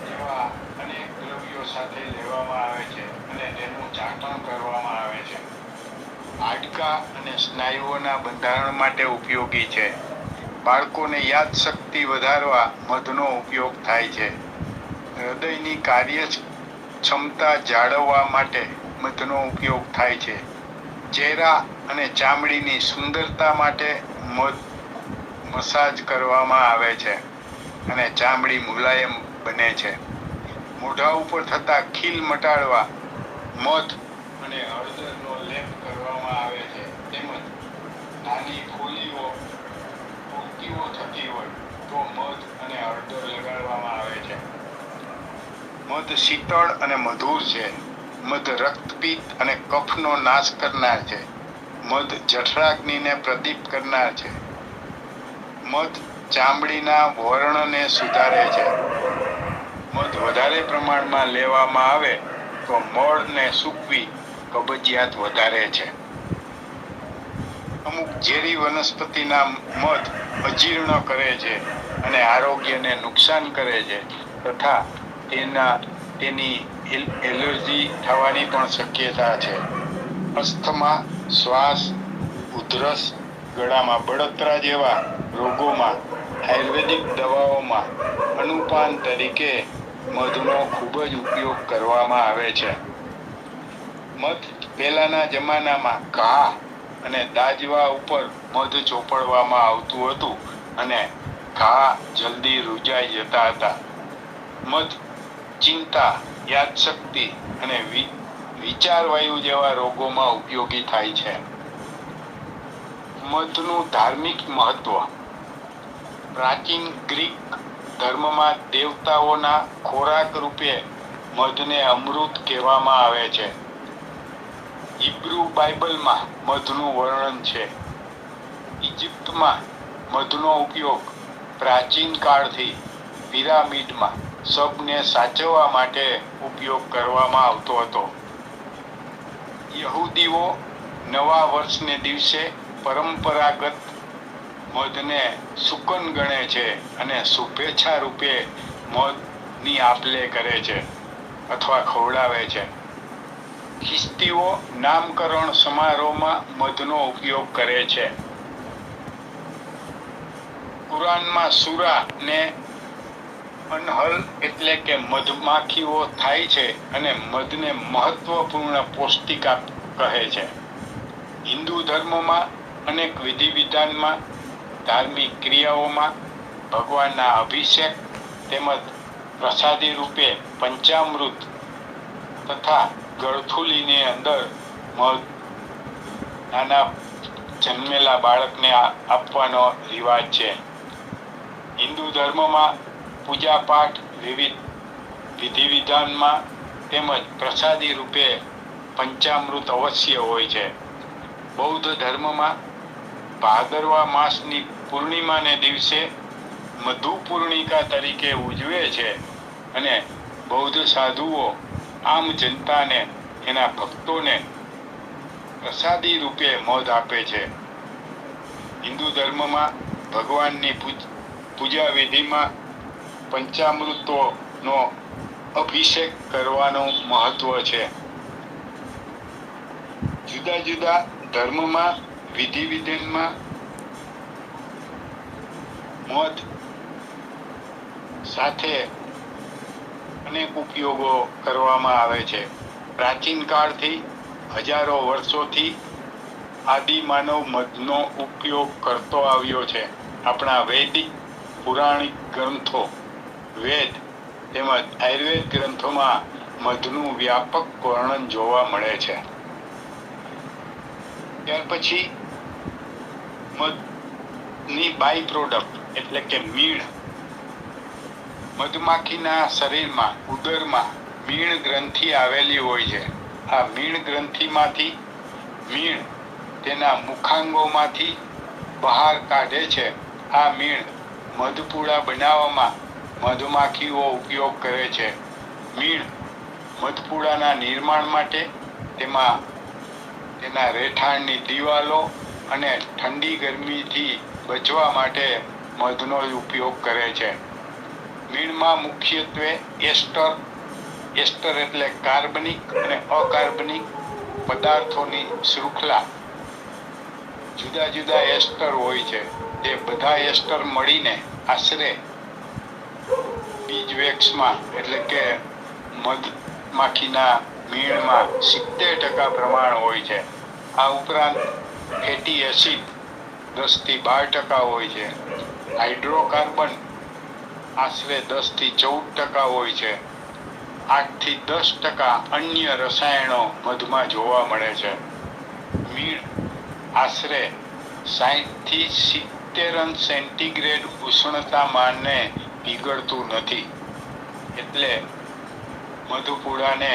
જેવા અનેક દ્રવ્યો સાથે લેવામાં આવે છે અને તેનું ચાટણ કરવામાં આવે છે. હાડકાં અને સ્નાયુઓના બંધારણ માટે ઉપયોગી છે. બાળકોને યાદશક્તિ વધારવા મધનો ઉપયોગ થાય છે. હૃદયની કાર્યક્ષમતા જાળવવા માટે મધનો ઉપયોગ થાય છે. ચહેરા અને ચામડીની સુંદરતા માટે મધ મસાજ કરવામાં આવે છે અને ચામડી મુલાયમ બને છે. મોઢા ઉપર થતા ખીલ મટાડવા મધ અને હળદરનો લેપ કરવામાં આવે છે. તેમજ નાની ફૂલીઓ થતી હોય તો મધ અને હળદર લગાડવામાં આવે છે. મધ શીતળ અને મધુર છે. મધ રક્તપિત્ત અને કફનો નાશ કરનાર છે. મધ જઠરાગ્નિને પ્રદીપ્ત કરનાર છે. મધ ચામડીના વર્ણને સુધારે છે. મધ વધારે પ્રમાણમાં લેવામાં આવે તો મળને સૂકવી કબજિયાત વધારે છે. અમુક ઝેરી વનસ્પતિના મધ અજીર્ણ કરે છે અને આરોગ્યને નુકસાન કરે છે તથા તેની એલર્જી થવાની પણ શક્યતા છે. અસ્થમા, શ્વાસ, ઉધરસ, ગળામાં બળતરા જેવા રોગોમાં આયુર્વેદિક દવાઓમાં અનુપાન તરીકે મધનો ખૂબ જ ઉપયોગ કરવામાં આવે છે. મધ પહેલાના જમાનામાં ઘા અને દાજવા ઉપર મધ ચોપડવામાં આવતું હતું અને ઘા જલ્દી રૂજાઈ જતા હતા. મધ ચિંતા, યાદશક્તિ અને વિચારવાયુ જેવા રોગોમાં ઉપયોગી થાય છે. મધનું ધાર્મિક મહત્વ. પ્રાચીન ગ્રીક ધર્મમાં દેવતાઓના ખોરાક રૂપે મધને અમૃત કહેવામાં આવે છે. હિબ્રુ બાઇબલમાં મધનું વર્ણન છે. ઇજિપ્તમાં મધનો ઉપયોગ પ્રાચીન કાળથી પિરામિડમાં શબને સાચવવા માટે ઉપયોગ કરવામાં આવતો હતો. યહૂદીઓ નવા વર્ષને દિવસે પરંપરાગત મધને સુકન ગણે છે અને શુભેચ્છા રૂપે મધની આપ-લે કરે છે અથવા ખવડાવે છે. ખ્રિસ્તીઓ નામકરણ સમારોહમાં મધનો ઉપયોગ કરે છે. કુરાનમાં સૂરા ને અનહલ એટલે કે મધમાખીઓ થાય છે અને મધને મહત્વપૂર્ણ પૌષ્ટિક કહે છે. હિન્દુ ધર્મમાં અનેક વિધિ વિધાનમાં, ધાર્મિક ક્રિયાઓમાં ભગવાનના અભિષેક તેમજ પ્રસાદી રૂપે પંચામૃત તથા ગળથુલીની અંદર મધ નાના જન્મેલા બાળકને આપવાનો રિવાજ છે. હિન્દુ ધર્મમાં પૂજા પાઠ, વિવિધ વિધિ વિધાનમાં તેમજ પ્રસાદી રૂપે પંચામૃત અવશ્ય હોય છે. બૌદ્ધ ધર્મમાં ભાદરવા માસની પૂર્ણિમાને દિવસે મધુ પૂર્ણિકા તરીકે ઉજવે છે અને બૌદ્ધ સાધુઓ આમ જનતાને, એના ભક્તોને પ્રસાદી રૂપે મધ આપે છે. હિન્દુ ધર્મમાં ભગવાનની પૂજા વિધિમાં પંચામૃતોનો અભિષેક કરવાનું મહત્વ છે. જુદા જુદા ધર્મમાં વિધિ વિધાનમાં મધ સાથે અનેક ઉપયોગો કરવામાં આવે છે. પ્રાચીન કાળથી હજારો વર્ષોથી આદિમાનવ મધનો ઉપયોગ કરતો આવ્યો છે. આપણા વૈદિક પુરાણિક ગ્રંથો, વેદ તેમજ આયુર્વેદ ગ્રંથોમાં મધનું વ્યાપક વર્ણન જોવા મળે છે. ત્યાર પછી મધની બાય પ્રોડક્ટ એટલે કે મીણ. મધમાખીના શરીરમાં, ઉદરમાં મીણ ગ્રંથિ આવેલી હોય છે. આ મીણ ગ્રંથિમાંથી મીણ તેના મુખાંગોમાંથી બહાર કાઢે છે. આ મીણ મધપૂડા બનાવવામાં મધમાખીઓ ઉપયોગ કરે છે. મીણ મધપૂડાના નિર્માણ માટે તેના રહેઠાણની દિવાલો અને ઠંડી ગરમીથી બચવા માટે મધનો ઉપયોગ કરે છે. મીણમાં મુખ્યત્વે એસ્ટર એટલે કાર્બનિક અને અકાર્બનિક પદાર્થોની શૃંખલા, જુદા જુદા એસ્ટર હોય છે. તે બધા એસ્ટર મળીને આશરે બીજવેક્સમાં એટલે કે મધમાખીના મીણમાં 70% પ્રમાણ હોય છે. આ ઉપરાંત ફેટી એસિડ 10 થી 12% હોય છે. હાઇડ્રોકાર્બન આશરે 10 થી 14% હોય છે. 8 થી 10% અન્ય રસાયણો મધમાં જોવા મળે છે. મીણ આશરે 60 થી 70 અંશ સેન્ટીગ્રેડ ઉષ્ણતામાને પીગળતું નથી, એટલે મધપૂડાને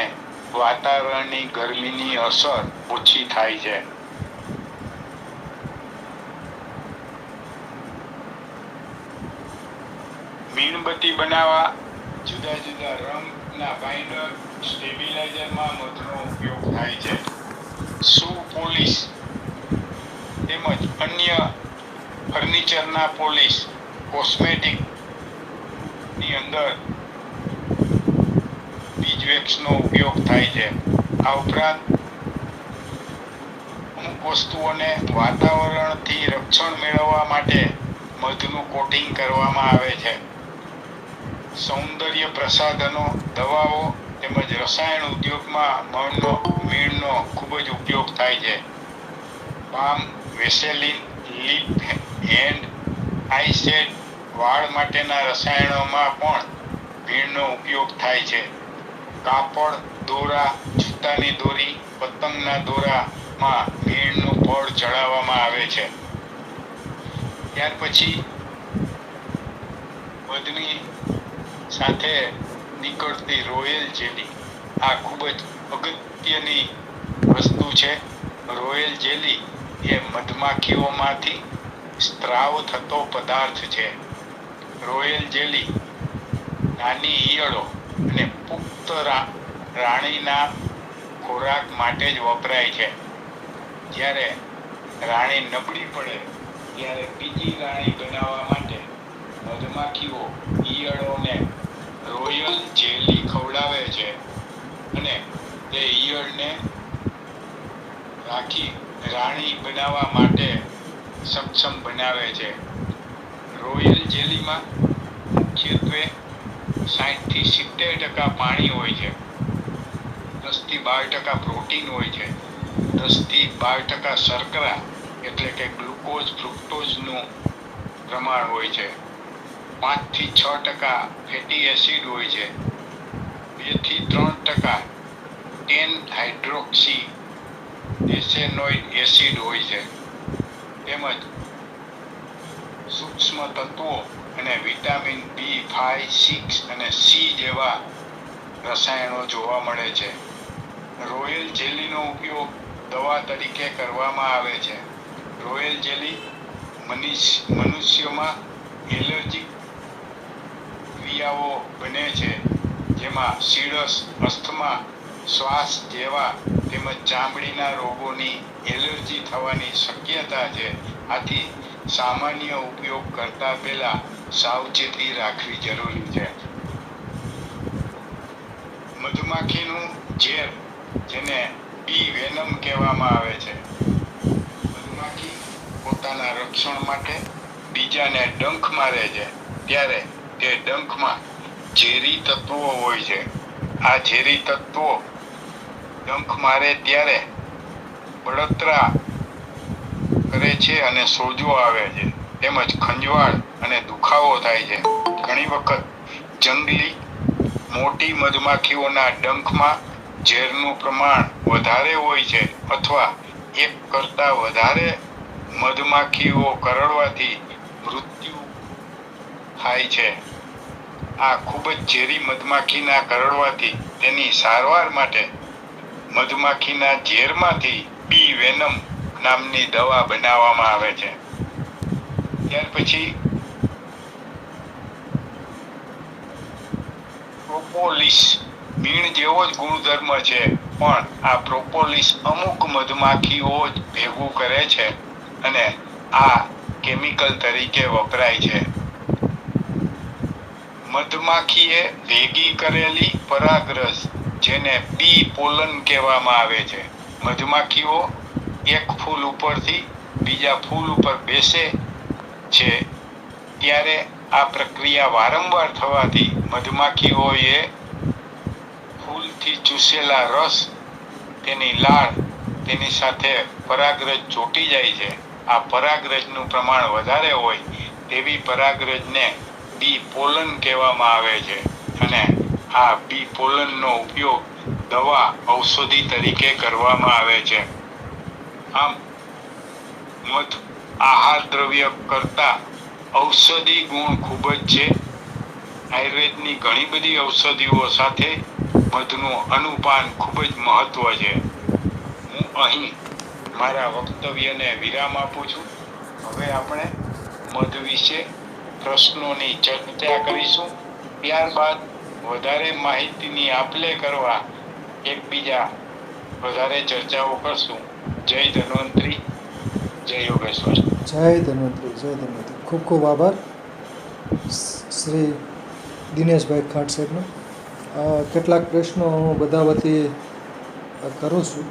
વાતાવરણની ગરમીની અસર ઓછી થાય છે. મીણબત્તી બનાવવા જુદા જુદા રંગના બાઇન્ડર, સ્ટેબિલાઇઝરમાં મધનો ઉપયોગ થાય છે. શૂ પોલિશ તેમજ અન્ય ફર્નિચરના પોલિશ, કોસ્મેટિક ની અંદર બીજવેક્સનો ઉપયોગ થાય છે. આ ઉપરાંત અમુક વસ્તુઓને વાતાવરણથી રક્ષણ મેળવવા માટે મધનું કોટિંગ કરવામાં આવે છે. સૌંદર્ય પ્રસાધનો, દવાઓ તેમજ રસાયણ ઉદ્યોગમાં મીણનો ખૂબ જ ઉપયોગ થાય છે. બામ, વેસેલિન, લિપ, હેન્ડ, આઈ શેડ, વાળ માટેના રસાયણોમાં પણ મીણનો ઉપયોગ થાય છે. કાપડ, દોરા, જૂતાની દોરી, પતંગના દોરામાં મીણનું પડ ચડાવવામાં આવે છે. ત્યાર પછી મધની સાથે નીકળતી રોયલ જેલી, આ ખૂબ જ અગત્યની વસ્તુ છે. રોયલ જેલી એ મધમાખીઓમાંથી સ્ત્રાવ થતો પદાર્થ છે. રોયલ જેલી નાની ઈયળો અને પુખ્ત રાણીના ખોરાક માટે જ વપરાય છે. જ્યારે રાણી નબળી પડે ત્યારે બીજી રાણી બનાવવા માટે મધમાખીઓ ઈયળોને રોયલ જેલી ખવડાવે છે અને તે ઈયળને રાખી રાણી બનાવવા માટે સક્ષમ બનાવે છે. રોયલ જેલીમાં મુખ્યત્વે 60 થી 70% પાણી હોય છે, 10 થી 12% પ્રોટીન હોય છે, 10 થી 12% શર્કરા એટલે કે ગ્લુકોઝ ફ્રુક્ટોઝનું પ્રમાણ હોય છે, 5 થી 6% ફેટી એસિડ હોય છે, 2 થી 3% 10 હાઇડ્રોક્સી એસેનોઇક એસિડ હોય છે, તેમજ સૂક્ષ્મ તત્વો અને વિટામિન B5, 6 અને C જેવા રસાયણો જોવા મળે છે. રોયલ જેલીનો ઉપયોગ દવા તરીકે કરવામાં આવે છે. રોયલ જેલી મનુષ્યોમાં એલર્જીક ક્રિયાઓ બને છે, જેમાં સીડસ, અસ્થમા, શ્વાસ જેવા તેમજ ચામડીના રોગોની એલર્જી થવાની શક્યતા છે. આથી સામાન્ય ઉપયોગ કરતા પહેલા સાવચેતી રાખવી જરૂરી છે. મધમાખીનું ઝેર, જેને બી વેનમ કહેવામાં આવે છે. મધમાખી પોતાના રક્ષણ માટે બીજાને ડંખ મારે છે ત્યારે તે ડંખમાં ઝેરી તત્વો હોય છે. આ ઝેરી તત્વો ડંખ મારે ત્યારે બળતરા કરે છે અને સોજો આવે છે, તેમજ ખંજવાળ અને દુખાવો થાય છે. ઘણી વખત જંગલી મોટી મધમાખીઓના ડંખમાં ઝેરનું પ્રમાણ વધારે હોય છે અથવા એક કરતા વધારે મધમાખીઓ કરડવાથી મૃત્યુ થાય છે. આ ખૂબ જ ઝેરી મધમાખીના કરડવાથી તેની સારવાર માટે મધમાખીના ઝેરમાંથી બી વેનમ નામની દવા બનાવવામાં આવે છે. ત્યાર પછી પ્રોપોલિસ મીણ જેવો જ ગુણધર્મ છે, પણ આ પ્રોપોલિસ અમુક મધમાખીઓ જ ભેગું કરે છે અને આ કેમિકલ તરીકે વપરાય છે. મધમાખીએ ભેગી કરેલી પરાગરસ, જેને બી પોલન કહેવામાં આવે છે. મધમાખીઓ એક ફૂલ ઉપરથી બીજા ફૂલ ઉપર બેસે છે ત્યારે આ પ્રક્રિયા વારંવાર થવાથી મધમાખીઓએ ફૂલથી ચૂસેલા રસ, તેની લાળ, તેની સાથે પરાગરજ ચોંટી જાય છે. આ પરાગરજનું પ્રમાણ વધારે હોય તેવી પરાગરજને બી પોલન કહેવામાં આવે છે અને આ બી પોલનનો ઉપયોગ દવા, ઔષધિ તરીકે કરવામાં આવે છે. આમ મધ આહાર દ્રવ્ય કરતા ઔષધિ ગુણ ખૂબ જ છે. આયુર્વેદની ઘણી બધી ઔષધિઓ સાથે મધનું અનુપાન ખૂબ જ મહત્વ છે. હું અહીં મારા વક્તવ્યને વિરામ આપું છું. હવે આપણે મધ વિશે પ્રશ્નોની ચર્ચા કરીશું. ત્યારબાદ વધારે માહિતીની આપ-લે કરવા એકબીજા વધારે ચર્ચાઓ કરશું. જય ધન્વંતરી, જય યોગેશ્વર. જય ધન્વંતરી, જય ધન્વંતરી. ખૂબ ખૂબ આભાર શ્રી દિનેશભાઈ ખાંટ સાહેબનો. કેટલાક પ્રશ્નો હું બધા વતી કરું છું.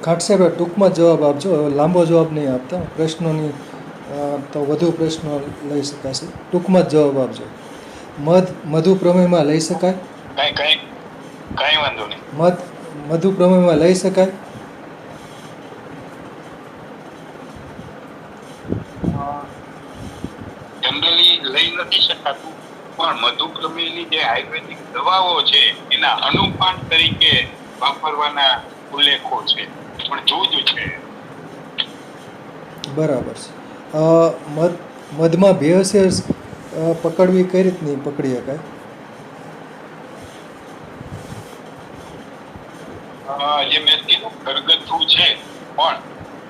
ખાંટ સાહેબ ટૂંકમાં જવાબ આપજો, લાંબો જવાબ નહીં આપતા. પ્રશ્નોની તો વધુ પ્રશ્નો લઈ શકાશે. ટૂંકમાં જ જવાબ આપજો. મધુ પ્રમેયમાં લઈ શકાય? કઈ વાંધો નહીં. મધુ પ્રમેયમાં લઈ શકાય? જનરલી લઈ નથી શકાતું, પણ મધુપ્રમેયની જે આયુર્વેદિક દવાઓ છે એના અનુપાન તરીકે વાપરવાના ઉલ્લેખો છે, પણ જોજો છે. બરાબર છે. મધમાં ભેળસેળ પકડવી કઈ રીતની પકડી શકાય? જે મેં કીધું ઘરગથ્થુ છે, પણ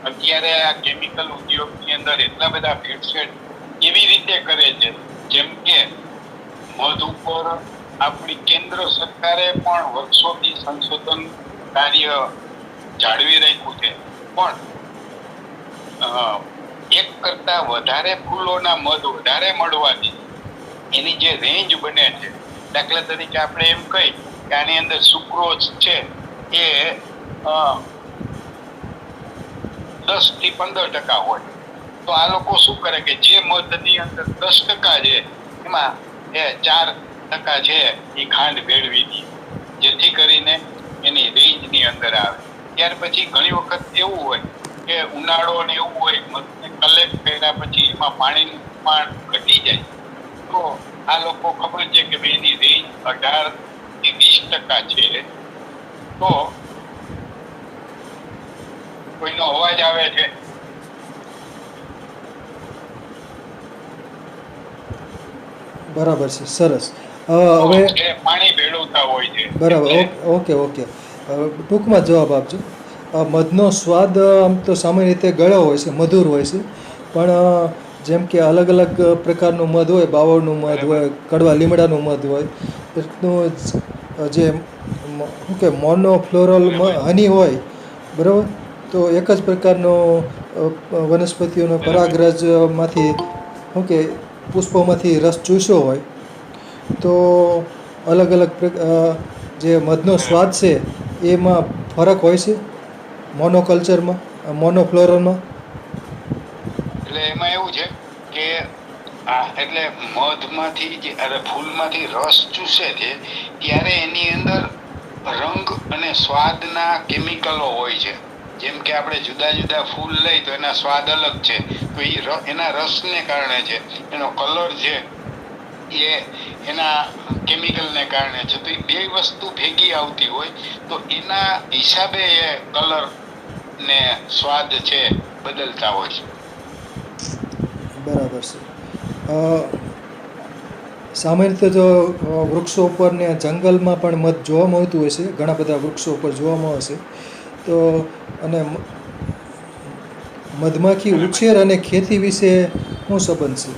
અત્યારે આ કેમિકલ ઉદ્યોગની અંદર એટલા બધા ભેળસેળ એવી રીતે કરે છે જેમ કે મધ ઉપર આપણી કેન્દ્ર સરકારે પણ વર્ષોથી સંશોધન કાર્ય જાળવી રાખ્યું છે, પણ એક કરતા વધારે ફૂલોના મધ વધારે મળવાથી એની જે રેન્જ બને છે, દાખલા તરીકે આપણે એમ કહી કે આની અંદર સુક્રોઝ છે એ 10 થી 15% હોય, તો આ લોકો શું કરે કે જે મધની અંદર 10% છે એમાં એ 4% છે એ ખાંડ ભેળવી દે, જેથી કરીને એની રેન્જની અંદર આવે. ત્યાર પછી ઘણી વખત એવું હોય કે ઉનાળો ને એવું હોય, મધને કલેક્ટ કર્યા પછી એમાં પાણીનું પ્રમાણ ઘટી જાય, તો આ લોકો ખબર છે કે ભાઈ એની રેન્જ 18 થી 20% છે. તો કોઈનો અવાજ આવે છે? બરાબર છે, સરસ. હવે પાણી ભેળવતા હોય છે. બરાબર, ઓકે ઓકે. ટૂંકમાં જવાબ આપજો. મધનો સ્વાદ આમ તો સામાન્ય રીતે ગળ્યો હોય છે, મધુર હોય છે, પણ જેમ કે અલગ અલગ પ્રકારનું મધ હોય, બાવળનું મધ હોય, કડવા લીમડાનું મધ હોય, એટલું જે શું કે મોનોફ્લોરલ હની હોય, બરાબર, તો એક જ પ્રકારનો વનસ્પતિઓનો પરાગરજમાંથી શું કે પુષ્પોમાંથી રસ ચૂસ્યો હોય, તો અલગ અલગ જે મધનો સ્વાદ છે એમાં ફરક હોય છે મોનોકલ્ચરમાં, મોનોફ્લોરલમાં. એટલે એમાં એવું છે કે એટલે મધમાંથી જે ફૂલમાંથી રસ ચૂસે છે ત્યારે એની અંદર રંગ અને સ્વાદના કેમિકલો હોય છે. જેમ કે આપણે જુદા જુદા ફૂલ લઈ તો એના સ્વાદ અલગ છે, તો એના રસને કારણે છે, એનો કલર છે એ એના કેમિકલને કારણે છે. તો એ બે વસ્તુ ભેગી આવતી હોય તો એના હિસાબે એ કલર ને સ્વાદ છે બદલતા હોય છે. બરાબર છે. સામાન્ય રીતે તો વૃક્ષો ઉપર ને જંગલમાં પણ મધ જોવા મળતું હોય છે, ઘણા બધા વૃક્ષો ઉપર જોવા મળે છે. તો અને મધમાખી ઉછેર અને ખેતી વિશે શું સંબંધ છે?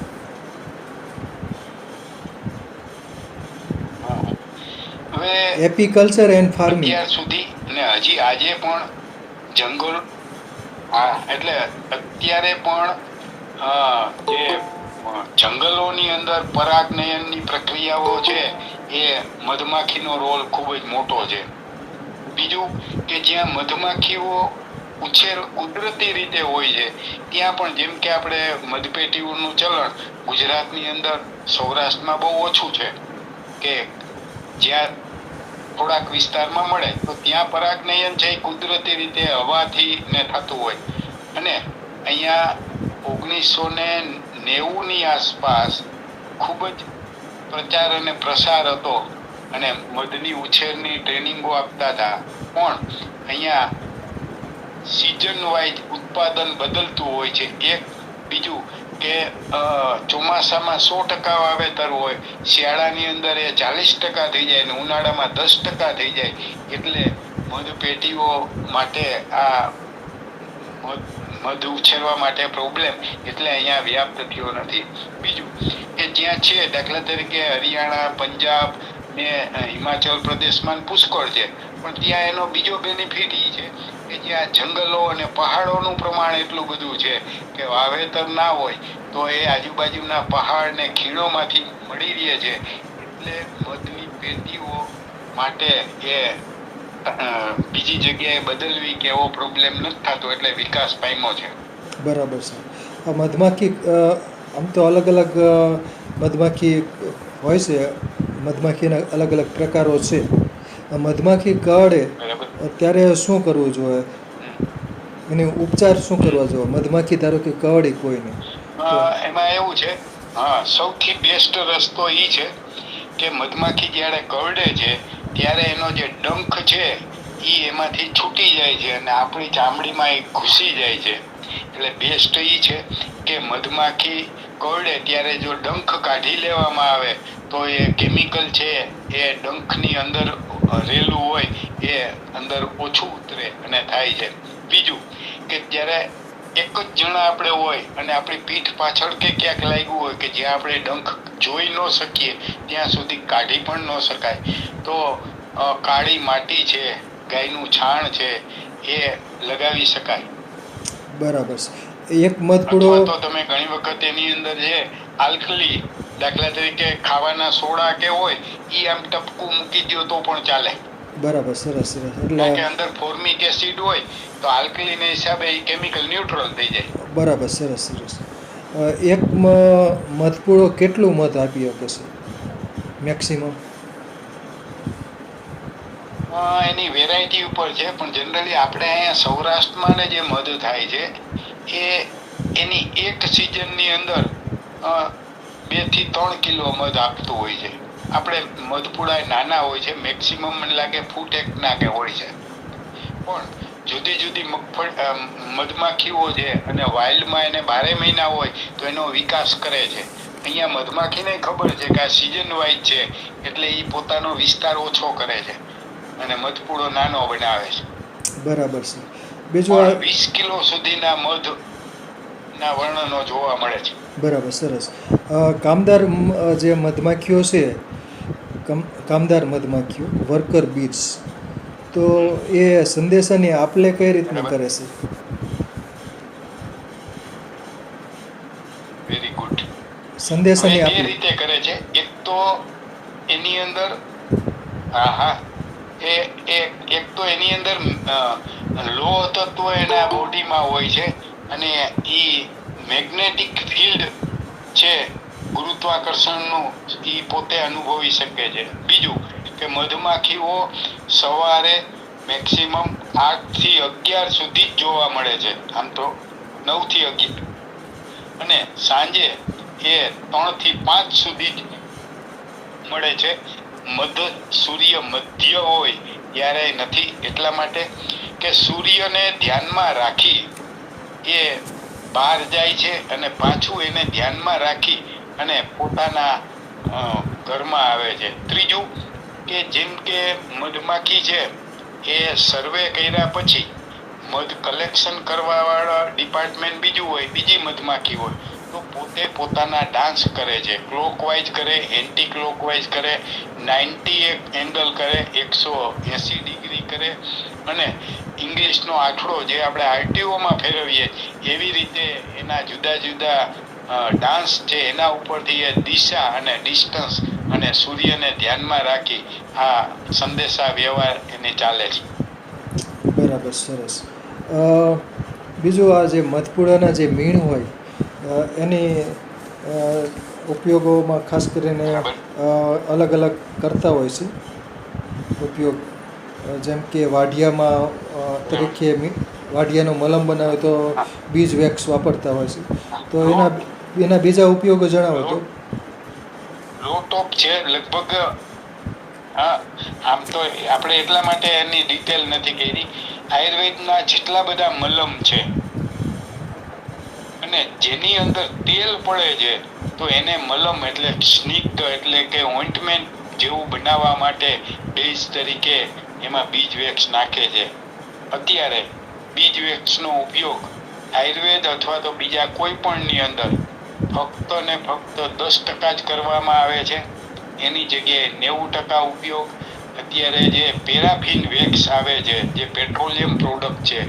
હવે એપીકલ્ચર એન્ડ ફાર્મિંગ. અત્યાર સુધી અને હજી આજે પણ જંગલ, એટલે અત્યારે પણ જે જંગલોની અંદર પરાગનયનની પ્રક્રિયાઓ છે એ મધમાખીનો રોલ ખૂબ જ મોટો છે. બીજું કે જ્યાં મધમાખીઓ ઉછેર કુદરતી રીતે હોય છે ત્યાં પણ, જેમ કે આપણે મધપેટીઓનું ચલણ ગુજરાતની અંદર સૌરાષ્ટ્રમાં બહુ ઓછું છે, કે જ્યાં થોડાક વિસ્તારમાં મળે તો ત્યાં પરાગનયન છે કુદરતી રીતે હવાથી ને થતું હોય. અને અહીંયા 1990 ની આસપાસ ખૂબ જ પ્રચાર અને પ્રસાર હતો અને મધની ઉછેરની ટ્રેનિંગો આપતા હતા, પણ અહીંયા સીઝન વાઇઝ ઉત્પાદન બદલતું હોય છે. એક બીજું કે ચોમાસામાં 100% વાવેતર હોય, શિયાળાની અંદર એ 40% થઈ જાય અને ઉનાળામાં 10% થઈ જાય, એટલે મધ પેટીઓ માટે આ મધ ઉછેરવા માટે પ્રોબ્લેમ એટલે અહીંયા વ્યાપ્ત થયો નથી. બીજું કે જ્યાં છે, દાખલા તરીકે હરિયાણા, પંજાબ ને હિમાચલ પ્રદેશમાં પુષ્કળ છે, પણ ત્યાં એનો બીજો બેનિફિટ એ છે કે જ્યાં જંગલો અને પહાડોનું પ્રમાણ એટલું બધું છે કે વાવેતર ના હોય તો એ આજુબાજુના પહાડ ને ખીણોમાંથી મળી રહે છે, એટલે મધની પેટીઓ માટે એ બીજી જગ્યાએ બદલવી કે એવો પ્રોબ્લેમ નથી થતો, એટલે વિકાસ પામ્યો છે. બરાબર છે. આ મધમાખી આમ તો અલગ અલગ મધમાખી હોય છે, મધમાખીના અલગ અલગ પ્રકારો છે. મધમાખી કરડે ત્યારે શું કરવું જોઈએ? એની ઉપચાર શું કરવા જોઈએ? મધમાખી ધારો કે કરડે કોઈને, એમાં એવું છે, સૌથી બેસ્ટ રસ્તો એ છે કે મધમાખી જ્યારે કરડે છે ત્યારે એનો જે ડંખ છે એ એમાંથી છૂટી જાય છે અને આપણી ચામડીમાં એ ઘૂસી જાય છે. એટલે બેસ્ટ એ છે કે મધમાખી કરડે ત્યારે જો ડંખ કાઢી લેવામાં આવે તો એ કેમિકલ છે એ ડંખની અંદર રેલું હોય એ અંદર ઓછું ઉતરે અને થાય છે. બીજું કે જ્યારે એક જ જણા આપણે હોય અને આપણી પીઠ પાછળ કે ક્યાંક લાગ્યું હોય કે જ્યાં આપણે ડંખ જોઈ ન શકીએ ત્યાં સુધી કાઢી પણ ન શકાય, તો કાળી માટી છે, ગાયનું છાણ છે, એ લગાવી શકાય. બરાબર છે. એક મધપૂડો અથવા તો તમે ઘણી વખત એની અંદર છે આલ્કલી, દાખલા તરીકે ખાવાના સોડા કે હોય ઈ આમ ટપકું મૂકી દ્યો તો પણ ચાલે. બરાબર, સરસ સરસ. કારણ કે એટલે અંદર ફોર્મિક એસિડ હોય તો આલ્કલીને હિસાબે એ કેમિકલ ન્યુટ્રલ થઈ જાય. બરાબર, સરસ સરસ. એક મધપૂડો કેટલું મધ આપી શકે છે મેક્સિમમ? એની વેરાયટી ઉપર છે, પણ જનરલી આપણે અહીંયા સૌરાષ્ટ્રમાં ને જે મધ થાય છે એ એની એક સિઝનની અંદર 2 થી 3 કિલો મધ આપતું હોય છે. આપણે મધપુડા નાના હોય છે, મેક્સિમમ મને લાગે ફૂટ એક ના કે હોય છે. પણ જુદી જુદી મધમાખીઓ છે અને વાઇલ્ડમાં એને 12 મહિના હોય તો એનો વિકાસ કરે છે. અહીંયા મધમાખીને ખબર છે કે આ સિઝન વાઇઝ છે એટલે એ પોતાનો વિસ્તાર ઓછો કરે છે અને મધપૂડો નાનો બનાવે છે. બરાબર છે. બીજું આ 20 કિલો સુધીના મધ ના વર્ણનો જોવા મળે છે. બરાબર, સરસ. કામદાર જે મધમાખીઓ છે, કામદાર મધમાખીઓ, વર્કર બીટ્સ, તો એ સંદેશાની આપલે કઈ રીતની કરે છે? Very good. સંદેશાની બે આપલે રીતે કરે છે. એક તો એની અંદર હા એક તો એની અંદર લોહ તત્વ એના બોડીમાં હોય છે અને ઈ મેગ્નેટિક ફિલ્ડ છે, ગુરુત્વાકર્ષણનું, ઈ પોતે અનુભવી શકે છે. બીજું કે મધમાખીઓ સવારે મેક્સિમમ 8 થી 11 સુધી જ જોવા મળે છે, આમ તો 9 થી 11, અને સાંજે એ 3 થી 5 સુધી જ મળે છે. સૂર્ય મધ્ય હોય ત્યારે નથી, એટલા માટે કે સૂર્યને ધ્યાનમાં રાખી એ બહાર જાય છે અને પાછું એને ધ્યાનમાં રાખી અને પોતાના ઘરમાં આવે છે. ત્રીજું કે જેમ કે મધમાખી છે એ સર્વે કર્યા પછી મધ કલેક્શન કરવા વાળા ડિપાર્ટમેન્ટ બીજું હોય, બીજી મધમાખી હોય, તો પોતે પોતાના ડાન્સ કરે છે. ક્લોકવાઇઝ કરે, એન્ટી ક્લોકવાઇઝ કરે, 90 એંગલ કરે, 180 ડિગ્રી કરે, અને ઇંગ્લિશનો આઠડો જે આપણે આરટીઓમાં ફેરવીએ એવી રીતે એના જુદા જુદા ડાન્સ છે એના ઉપરથી એ દિશા અને ડિસ્ટન્સ અને સૂર્યને ધ્યાનમાં રાખી આ સંદેશા વ્યવહાર એને ચાલે છે. બરાબર, સરસ. બીજું આ જે મધપૂડાના જે મીણ હોય એની ઉપયોગોમાં ખાસ કરીને અલગ અલગ કરતા હોય છે ઉપયોગ. જેમ કે વાઢિયામાં તરીકે વાઢિયાનો મલમ બનાવે તો બીજ વેક્સ વાપરતા હોય છે, તો એના બીજા ઉપયોગો જણાવો તો. લો ટોપ છે લગભગ. હા, આમ તો આપણે એટલા માટે એની ડિટેલ નથી કરી. આયુર્વેદના જેટલા બધા મલમ છે અને જેની અંદર તેલ પડે છે તો એને મલમ એટલે સ્નિગ્ધ એટલે કે ઓઇન્ટમેન્ટ જેવું બનાવવા માટે બેઝ તરીકે એમાં બીજ વેક્સ નાખે છે. અત્યારે બીજ વેક્સનો ઉપયોગ આયુર્વેદ અથવા તો બીજા કોઈ પણ ની અંદર ફક્ત ને ફક્ત 10% જ કરવામાં આવે છે. એની જગ્યાએ 90% ઉપયોગ અત્યારે જે પેરાફિન વેક્સ આવે છે, જે પેટ્રોલિયમ પ્રોડક્ટ છે,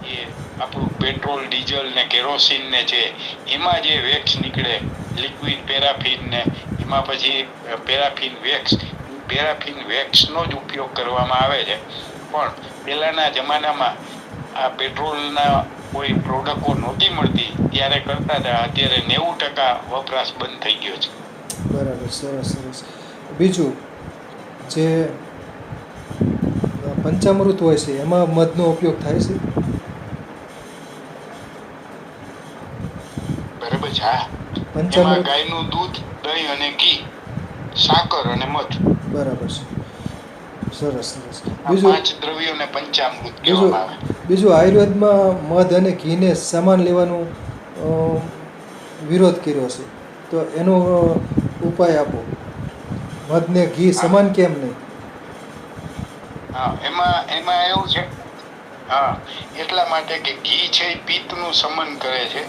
એ આપણું પેટ્રોલ, ડીઝલ ને કેરોસીન ને છે એમાં જે વેક્સ નીકળે, લિક્વિડ પેરાફિન ને એમાં પછી પેરાફિન વેક્સનો જ ઉપયોગ કરવામાં આવે છે. પણ પહેલાના જમાનામાં આ પેટ્રોલના કોઈ પ્રોડક્ટો નહોતી મળતી ત્યારે કરતા હતા. અત્યારે 90% વપરાશ બંધ થઈ ગયો છે. બરાબર, સરસ સરસ. બીજું જે પંચામૃત હોય છે એમાં મધનો ઉપયોગ થાય છે? બરાબર છે. હા, એમાં પંચામૃત. ગાયનું દૂધ, દહીં અને ઘી, સાકર અને મધ. બરાબર છે, સરસ સરસ. આ 5 દ્રવ્યોને પંચામૃત બીજું કહેવામાં આવે. બીજું આયુર્વેદમાં મધ અને ઘીને સમાન લેવાનું વિરોધ કર્યો છે, તો એનો ઉપાય આપો. મધ ને ઘી સમાન કેમ નહીં? હા, એમાં એવું છે હા, એટલા માટે કે ઘી છે એ પિત્તનું શમન કરે છે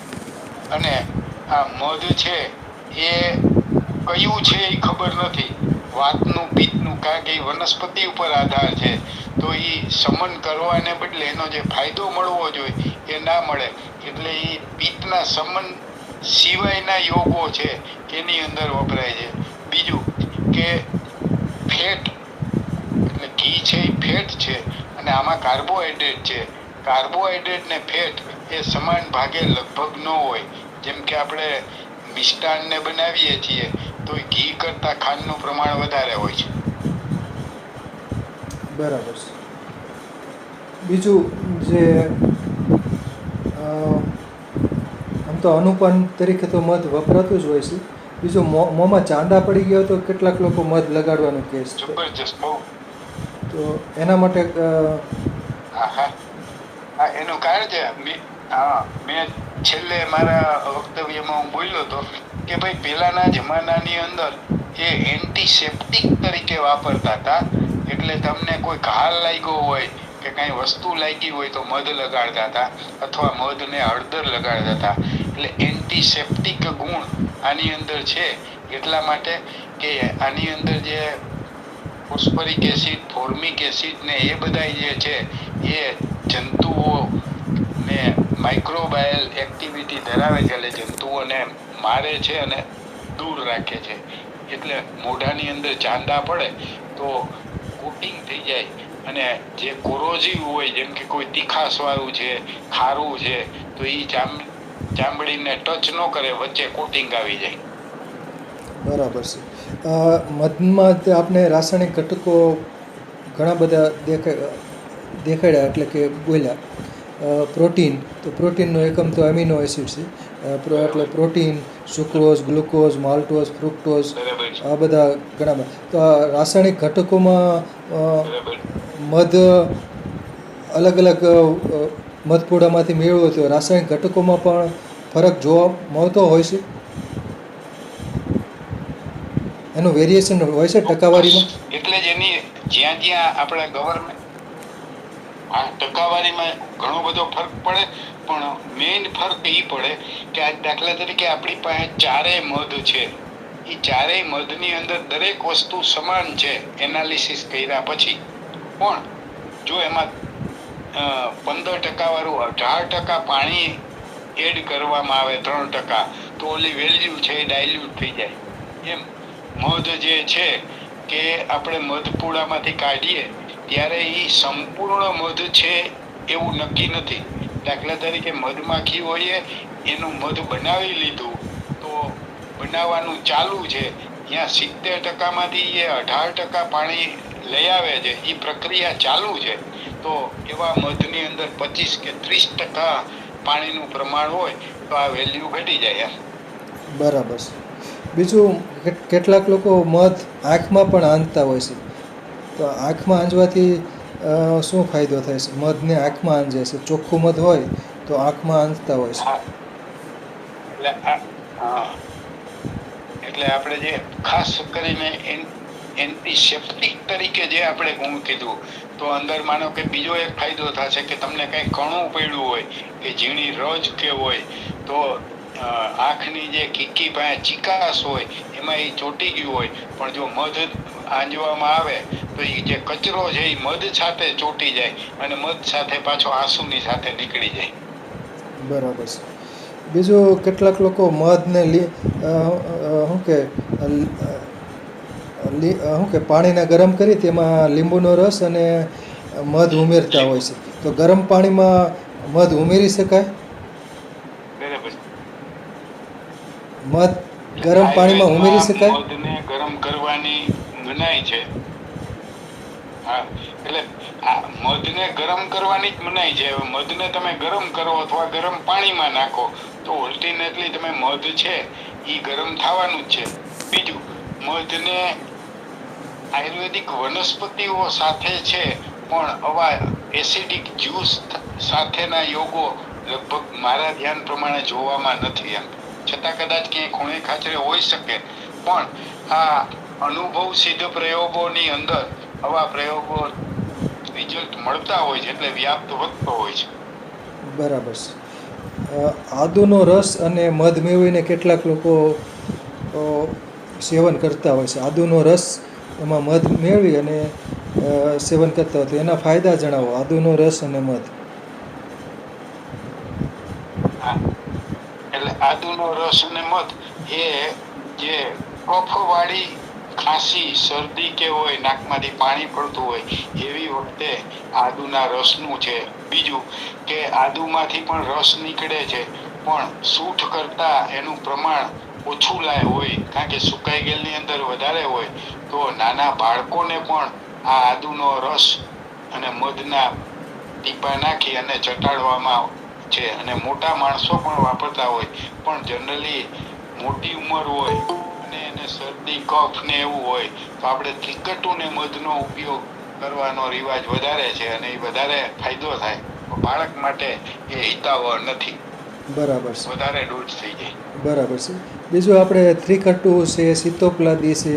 અને આ મધ છે એ કયું છે એ ખબર નથી. વાતનું પિત્તનું, કારણ કે એ વનસ્પતિ ઉપર આધાર છે, તો એ શમન કરવાને બદલે એનો જે ફાયદો મળવો જોઈએ એ ના મળે, એટલે એ પિત્તના શમન સિવાયના યોગો છે એની અંદર વપરાય છે. બીજું કે ફેટ, એટલે ઘી છે એ ફેટ છે અને આમાં કાર્બોહાઈડ્રેટ છે. કાર્બોહાઈડ્રેટ ને ફેટ એ સમાન ભાગે લગભગ ન હોય. જેમ કે આપણે મિષ્ટાન ને બનાવીએ છીએ તો એ ઘી કરતા ખાંડનું પ્રમાણ વધારે હોય છે. બરાબર છે. બીજું જે આમ તો અનુપાન તરીકે તો મધ વપરાતું જ હોય છે. બીજું મોંમાં ચાંદા પડી ગયા તો કેટલાક લોકો મધ લગાડવાનું કહે છે. જબરજસ્ત, બહુ. તો એના માટે હા હા હા, એનું કારણ છે. હા, મેં છેલ્લે મારા વક્તવ્યમાં હું બોલ્યો હતો કે ભાઈ પેલાના જમાનાની અંદર એ એન્ટીસેપ્ટિક તરીકે વાપરતા હતા. એટલે તમને કોઈ ઘા લાગ્યો હોય કે કઈ વસ્તુ લાગી હોય તો મધ લગાડતા હતા, અથવા મધ ને હળદર લગાડતા હતા. એટલે એન્ટીસેપ્ટિક ગુણ આની અંદર છે, એટલા માટે કે આની અંદર જે ફોસ્ફરિક એસિડ, ફોર્મિક એસિડ ને એ બધા જે છે એ જંતુઓ ને માઇક્રોબાયલ એક્ટિવિટી ધરાવે છે, એટલે જંતુઓને મારે છે અને દૂર રાખે છે. એટલે મોઢાની અંદર ચાંદા પડે તો કોટિંગ થઈ જાય, અને જે કોરોઝિવ હોય, જેમ કે કોઈ તીખાસ વાળું છે, ખારું છે, તો એ ચામડીને ટચ ન કરે, વચ્ચે કોટિંગ આવી જાય. બરાબર છે. મધમાં આપણે રાસાયણિક ઘટકો ઘણા બધા દેખાડ્યા, એટલે કે બોલ્યા. પ્રોટીન, તો પ્રોટીનનો એકમ તો એમિનો એસિડ છે. એટલે protein, sucrose, glucose, maltose, fructose, આ બધા ઘણા બધા. તો આ રાસાયણિક ઘટકોમાં મધ અલગ અલગ મધપૂડામાંથી મેળવો તો રાસાયણિક ઘટકોમાં પણ ફરક જોવા મળતો હોય છે. એનું વેરિએશન હોય છે ટકાવારીમાં. એટલે જ એની જ્યાં જ્યાં આપણા ગવર્મેન્ટ આ ટકાવારીમાં ઘણો બધો ફરક પડે, પણ મેઇન ફરક એ પડે કે આ દાખલા તરીકે આપણી પાસે ચારેય મધ છે. એ ચારેય મધની અંદર દરેક વસ્તુ સમાન છે એનાલિસિસ કર્યા પછી, પણ જો એમાં 15% વાળું 18% પાણી એડ કરવામાં આવે, 3%, તો ઓલી વેલ્યુ છે એ ડાયલ્યુટ થઈ જાય. એમ મધ જે છે કે આપણે મધપુડામાંથી કાઢીએ ત્યારે એ સંપૂર્ણ મધ છે એવું નક્કી નથી. દાખલા તરીકે મધમાખી હોય એનું મધ બનાવી લીધું, તો બનાવવાનું ચાલુ છે, ત્યાં 70% માંથી એ 18% પાણી લઈ આવે છે, એ પ્રક્રિયા ચાલુ છે. તો એવા મધની અંદર 25 કે 30% પાણીનું પ્રમાણ હોય તો આ વેલ્યુ ઘટી જાય. બરાબર છે. બીજું કેટલાક લોકો મધ આંખમાં પણ આંજતા હોય છે. તો આંખમાં આંજવાથી શું ફાયદો થાય છે? મધને આંખમાં આંજે છે, ચોખ્ખું મધ હોય તો આંખમાં આંજતા હોય છે. એટલે આપણે જે ખાસ કરીને એન્ટીસેપ્ટિક તરીકે જે આપણે ગુણ કીધું, તો અંદર માનો કે બીજો એક ફાયદો થશે કે તમને કઈ કણું પડ્યું હોય કે ઝીણી રજ કે હોય, તો આંખની જે કીકી પાસે ચિકાસ હોય એમાં એ ચોટી ગયું હોય, પણ જો મધ આંજવામાં આવે તો એ જે કચરો છે એ મધ સાથે ચોટી જાય અને મધ સાથે પાછો આંસુની સાથે નીકળી જાય. બરાબર છે. બીજું કેટલાક લોકો મધને શું કે શું કે પાણીને ગરમ કરી તેમાં લીંબુનો રસ અને મધ ઉમેરતા હોય છે. તો ગરમ પાણીમાં મધ ઉમેરી શકાય? મધ ગરમ પાણીમાં ઉમેરી શકાય? મધને ગરમ કરવાની મનાઈ છે. હા, એટલે આ મધને ગરમ કરવાની જ મનાઈ છે. મધને તમે ગરમ કરો અથવા ગરમ પાણીમાં નાખો તો અલ્ટિમેટલી તમે મધ છે એ ગરમ થવાનું જ છે. બીજું, મધને આયુર્વેદિક વનસ્પતિઓ સાથે છે, પણ આવા એસિડિક જ્યુસ સાથેના યોગો લગભગ મારા ધ્યાન પ્રમાણે જોવામાં નથી. એમ છતાં કદાચ ક્યાંય ખૂણે ખાચરે હોઈ શકે, પણ આ અનુભવ સિદ્ધ પ્રયોગોની અંદર આવા પ્રયોગો રિઝલ્ટ મળતા હોય છે, એટલે વ્યાપ્ત વધતો હોય છે. બરાબર છે. આદુનો રસ અને મધ મેળવીને કેટલાક લોકો સેવન કરતા હોય છે. આદુનો રસ એમાં મધ મેળવી અને સેવન કરતા હોય તો એના ફાયદા જણાવો. આદુનો રસ અને મધ. હા, એટલે આદુનો રસ અને મધ એ જે કફવાળી ખાંસી, શરદી કે હોય, નાકમાંથી પાણી પડતું હોય એવી વખતે આદુના રસનું છે. બીજું કે આદુમાંથી પણ રસ નીકળે છે, પણ સૂઠ કરતા એનું પ્રમાણ ઓછું હોય, કારણ કે સુકાઈ ગયેલની અંદર વધારે હોય, તો નાના બાળકોને પણ આ આદુનો રસ અને મધના ટીપા નાખી અને ચટાડવામાં છે. અને મોટા માણસો પણ વાપરતા હોય, પણ જનરલી મોટી ઉંમર હોય અને એને શરદી, કફ ને એવું હોય તો આપણે ત્રિકટુ ને મધનો ઉપયોગ કરવાનો રિવાજ વધારે છે, અને એ વધારે ફાયદો થાય. બાળક માટે એ હિતાવહ નથી. બરાબર છે. વધારે ડોઝ થઈ જાય. બરાબર છે. બીજું આપણે ત્રિકટુ છે, સિતોપલાદી છે,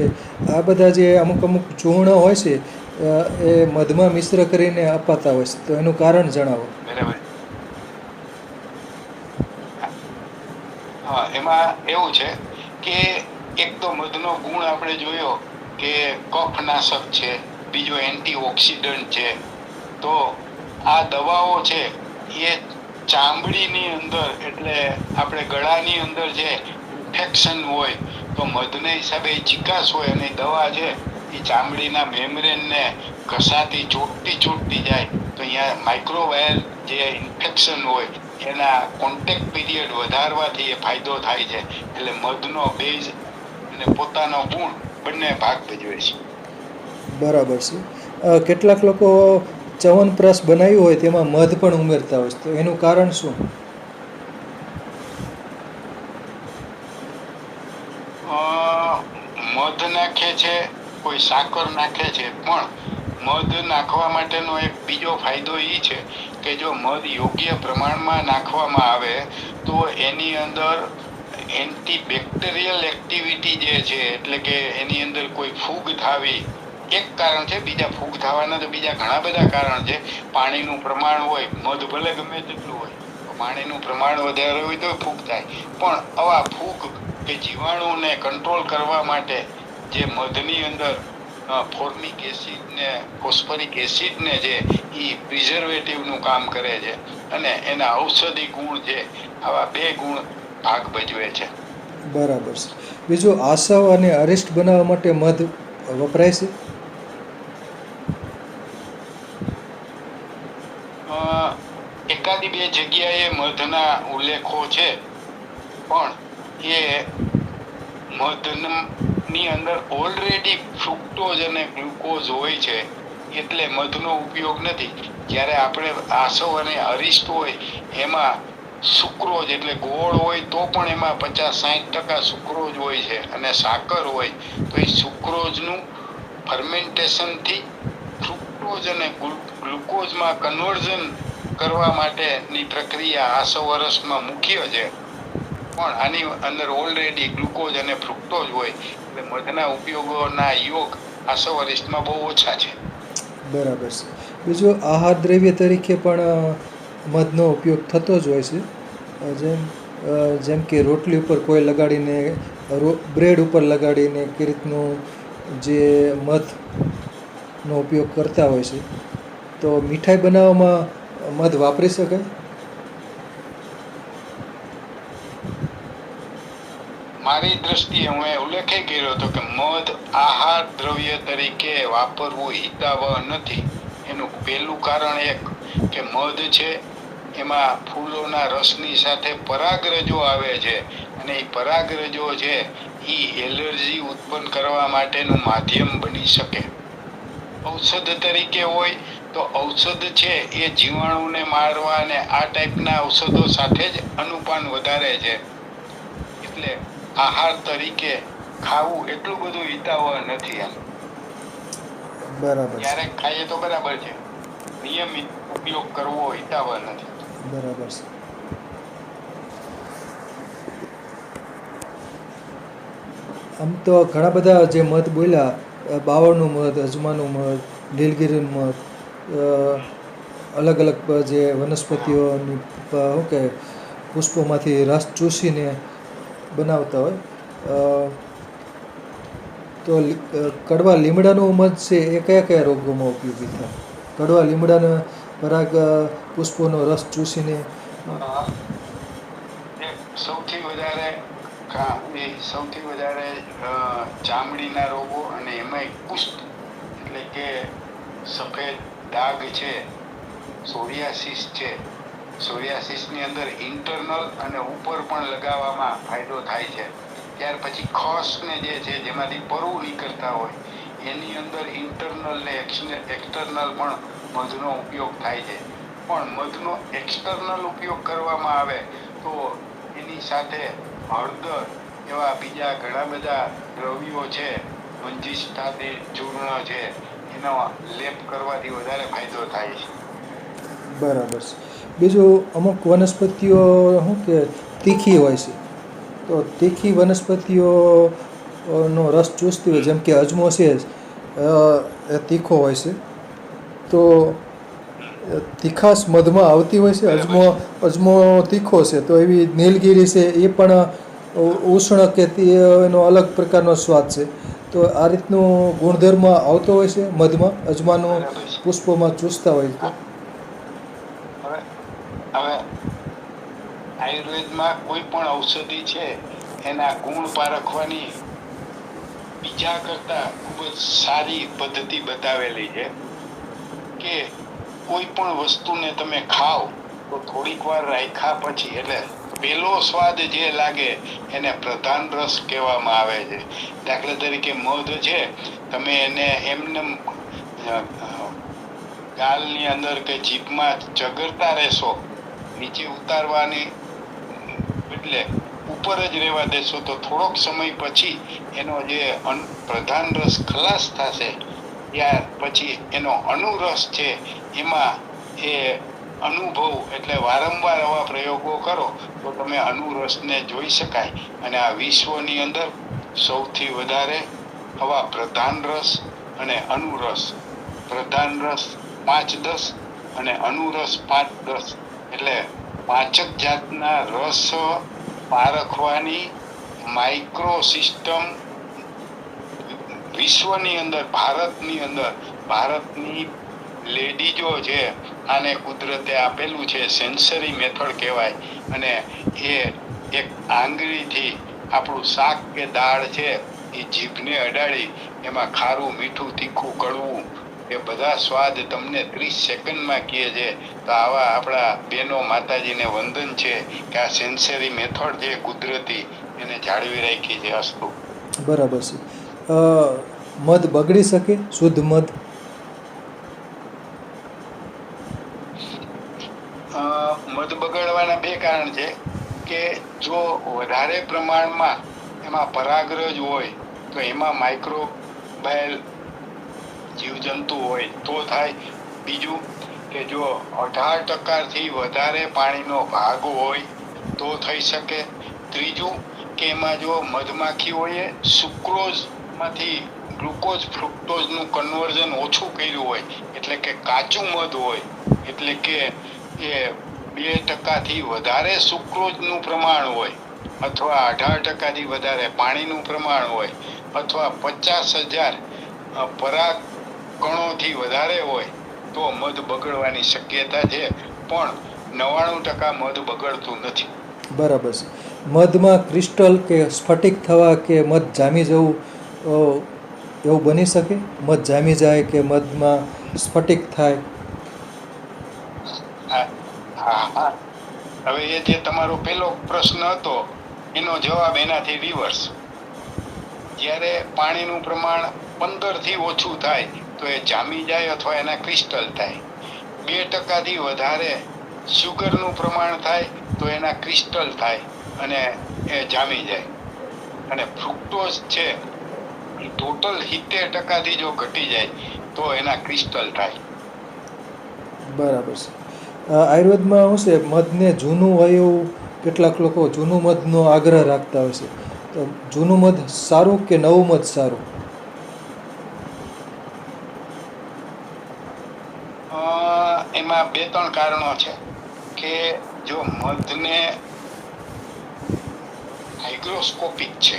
આ બધા જે અમુક અમુક ચૂર્ણ હોય છે એ મધમાં મિશ્ર કરીને અપાતા હોય છે, તો એનું કારણ જણાવો. બરાબર. હા, એમાં એવું છે કે એક તો મધનો ગુણ આપણે જોયો કે કફનાશક છે, બીજો એન્ટીઓક્સિડન્ટ છે. તો આ દવાઓ છે એ ચામડીની અંદર, એટલે આપણે ગળાની અંદર જે ઇન્ફેક્શન હોય તો મધને હિસાબે ચિકાસ હોય, અને દવા છે એ ચામડીના મેમ્બ્રેનને ઘસાતી ચોટતી જાય, તો અહીંયા માઇક્રોવાયલ જે ઇન્ફેક્શન હોય એના કોન્ટેક્ટ પીરિયડ વધારવાથી એ ફાયદો થાય છે. એટલે મધનો બેઝ અને પોતાનો ગુણ બંને ભાગ ભજવે છે. બરાબર છે. કેટલાક લોકો ચ્યવનપ્રાશ બનાવ્યું હોય તેમાં મધ પણ ઉમેરતા હોય છે, તો એનું કારણ શું? મધ નાખે છે, કોઈ સાકર નાખે છે, પણ મધ નાખવા માટેનો એક બીજો ફાયદો એ છે કે જો મધ યોગ્ય પ્રમાણમાં નાખવામાં આવે તો એની અંદર એન્ટીબેક્ટેરિયલ એક્ટિવિટી જે છે, એટલે કે એની અંદર કોઈ ફૂગ થાવી એક કારણ છે. બીજા ફૂગ થવાના તો બીજા ઘણા બધા કારણ છે. પાણીનું પ્રમાણ હોય, મધ ભલે ગમે તેટલું હોય, પાણીનું પ્રમાણ વધારે હોય તો ફૂગ થાય, પણ આવા ફૂગ કે જીવાણુને કંટ્રોલ કરવા માટે જે મધની અંદર ફોર્મિક એસિડ ને ફોસ્ફરિક એસિડ ને જે ઈ પ્રિઝર્વેટિવ નું કામ કરે છે, અને એના ઔષધિ ગુણ છે, આવા બે ગુણ ભાગ ભજવે છે. બરાબર છે. બીજું આસવ અને અરિષ્ટ બનાવવા માટે મધ વપરાય છે? એકાદી બે જગ્યાએ મધના ઉલ્લેખો છે, પણ એ મધની અંદર ઓલરેડી ફ્રુક્ટોઝ અને ગ્લુકોઝ હોય છે, એટલે મધનો ઉપયોગ નથી. જ્યારે આપણે આસવ અને અરિષ્ટ હોય એમાં સુક્રોઝ એટલે ગોળ હોય તો પણ એમાં 50-60% સુક્રોઝ હોય છે, અને સાકર હોય તો એ સુક્રોઝનું ફર્મેન્ટેશન થી ફ્રુક્ટોઝ અને ગ્લુકોઝમાં કન્વર્ઝન કરવા માટેની પ્રક્રિયા આસવ અરસમાં મુખ્ય છે. પણ આની અંદર ઓલરેડી ગ્લુકોઝ અને ફ્રુક્ટોઝ હોય, એટલે મધના ઉપયોગોના યોગ આસવ અરિષ્ટમાં બહુ ઓછા છે. બરાબર છે. બીજું આહાર દ્રવ્ય તરીકે પણ મધનો ઉપયોગ થતો જ હોય છે. જેમ કે રોટલી ઉપર કોઈ લગાડીને, બ્રેડ ઉપર લગાડીને કે રીતનું જે મધનો ઉપયોગ કરતા હોય છે, તો મીઠાઈ બનાવવામાં મધ વાપરી શકાય? મારી દ્રષ્ટિએ હું એ ઉલ્લેખ કર્યો હતો કે મધ આહાર દ્રવ્ય તરીકે વાપરવું હિતાવહ નથી. એનું પહેલું કારણ એક કે મધ છે એમાં ફૂલોના રસની સાથે પરાગરજો આવે છે, અને એ પરાગરજો છે એ એલર્જી ઉત્પન્ન કરવા માટેનું માધ્યમ બની શકે. ઔષધ તરીકે હોય તો ઔષધ છે એ જીવાણુને મારવા અને આ ટાઈપના ઔષધો સાથે જ અનુપાન વધારે છે, એટલે આહાર તરીકે ખાવું એટલું બધું હિતાવહ નથી. એમ બરાબર છે. ક્યારેક ખાઈએ તો બરાબર છે, નિયમિત ઉપયોગ કરવો હિતાવહ નથી. બરાબર છે. આમ તો ઘણા બધા જે મધ બોલ્યા, બાવળનું મધ, અજમાનું મધ, નીલગિરીનું મધ, અલગ અલગ જે વનસ્પતિઓની શું કે પુષ્પોમાંથી રસ ચૂસીને બનાવતા હોય. તો કડવા લીમડાનું મધ છે એ કયા કયા રોગોમાં ઉપયોગી થાય? કડવા લીમડાના પરાગ પુષ્પોનો રસ ચૂસીને સૌથી વધારે સૌથી વધારે ચામડીના રોગો અને એમાંય કુષ્ઠ એટલે કે સફેદ ડાઘ છે, સોરિયાસિસ છે. સોરિયાસિસની અંદર ઇન્ટરનલ અને ઉપર પણ લગાવવામાં ફાયદો થાય છે. ત્યાર પછી ખસ ને જે છે જેમાંથી પરવું નીકળતા હોય એની અંદર ઇન્ટરનલ ને એક્સટર્નલ પણ મધનો ઉપયોગ થાય છે. પણ મધનો એક્સટર્નલ ઉપયોગ કરવામાં આવે તો એની સાથે હળદર એવા બીજા ઘણા બધા દ્રવ્યો છે, મંજીષ્ઠાદિ ચૂર્ણ છે, એનો લેપ કરવાથી વધારે ફાયદો થાય છે. બરાબર છે. બીજું અમુક વનસ્પતિઓ શું કે તીખી હોય છે, તો તીખી વનસ્પતિઓનો રસ ચૂસતી હોય, જેમ કે અજમો છે એ તીખો હોય છે, તો તીખાશ મધમાં આવતી હોય છે. અજમો તીખો છે તો એવી નીલગિરી છે એ પણ ઉષ્ણ કે એનો અલગ પ્રકારનો સ્વાદ છે. તો આ રીતનું ગુણધર્મ આવતો હોય છે મધમાં, અજમાનો પુષ્પોમાં ચૂસતા હોય તો. હવે આયુર્વેદમાં કોઈ પણ ઔષધિ છે એના ગુણ પારખવાની બીજા કરતા ખૂબ જ સારી પદ્ધતિ બતાવેલી છે કે કોઈ પણ વસ્તુને તમે ખાઓ તો થોડીક વાર રાખ્યા પછી એટલે પેલો સ્વાદ જે લાગે એને પ્રધાન રસ કહેવામાં આવે છે. દાખલા તરીકે મધ છે, તમે એને એમને ગાલની અંદર કે જીભમાં ચગરતા રહેશો, નીચે ઉતારવાની એટલે ઉપર જ રહેવા દેશો તો થોડોક સમય પછી એનો જે પ્રધાન રસ ખલાસ થશે, ત્યાર પછી એનો અનુરસ છે એમાં એ અનુભવ એટલે વારંવાર આવા પ્રયોગો કરો તો તમે અનુરસને જોઈ શકાય. અને આ વિશ્વની અંદર સૌથી વધારે આવા પ્રધાન રસ અને અનુરસ, પ્રધાન રસ 5-10 અને અનુરસ 5-10 એટલે 5 જાતના રસ પારખવાની માઇક્રો સિસ્ટમ વિશ્વની અંદર, ભારતની લેડીજો છે આને કુદરતે આપેલું છે, સેન્સરી મેથડ કહેવાય. અને એ એક આંગળીથી આપણું શાક કે દાળ છે એ જીભને અડાડી એમાં ખારું, મીઠું, તીખું, કડવું એ બધા સ્વાદ તમને 30 સેકન્ડમાં કહે છે. તો આવા આપણા બેનો માતાજીને વંદન છે કે આ સેન્સરી મેથડ છે કુદરતી એને જાળવી રાખી છે. અસ્તુ. બરાબર છે. મધ બગડી શકે, શુદ્ધ મધ? મધ બગડવાના બે કારણ છે કે જો વધારે પ્રમાણમાં એમાં પરાગરજ હોય તો એમાં માઇક્રોબાયલ જીવજંતુ હોય તો થાય. બીજું કે જો 18% થી વધારે પાણીનો ભાગ હોય તો થઈ શકે. ત્રીજું કે એમાં જો મધમાખી હોય સુક્રોઝ માંથી ગ્લુકોઝ ફ્રુક્ટોઝ નું કન્વર્ઝન ઓછું કર્યું હોય, એટલે કે કાચું મધ હોય, એટલે કે એ 2% થી વધારે સુક્રોઝ નું પ્રમાણ હોય, અથવા 18% થી વધારે પાણીનું પ્રમાણ હોય, અથવા 50,000 પરાગ કણોથી વધારે હોય તો મધ બગડવાની શક્યતા છે. પણ 99% મધ બગડતું નથી. બરાબર છે. મધમાં ક્રિસ્ટલ કે સ્ફટિક થવા કે મધ જામી જવું એવું બની શકે? મધ જામી જાય કે મધમાં સ્ફટિક થાય? હા. હવે એ જે તમારો પેલો પ્રશ્ન હતો એનો જવાબ એનાથી રિવર્સ. જ્યારે પાણીનું પ્રમાણ 15 થી ઓછું થાય તો એ જામી જાય અથવા એના ક્રિસ્ટલ થાય. 2% થી વધારે શુગરનું પ્રમાણ થાય તો એના ક્રિસ્ટલ થાય અને એ જામી જાય. અને ફ્રુક્ટોઝ છે એ ટોટલ 70% થી જો ઘટી જાય તો એના ક્રિસ્ટલ થાય. બરાબર છે. આયુર્વેદમાં શું છે, મધને જૂનું હોય એવું કેટલાક લોકો જૂનું મધનો આગ્રહ રાખતા હોય છે. તો જૂનું મધ સારું કે નવું મધ સારું? એમાં 2-3 કારણો છે કે જો મધને હાઇગ્રોસ્કોપિક છે,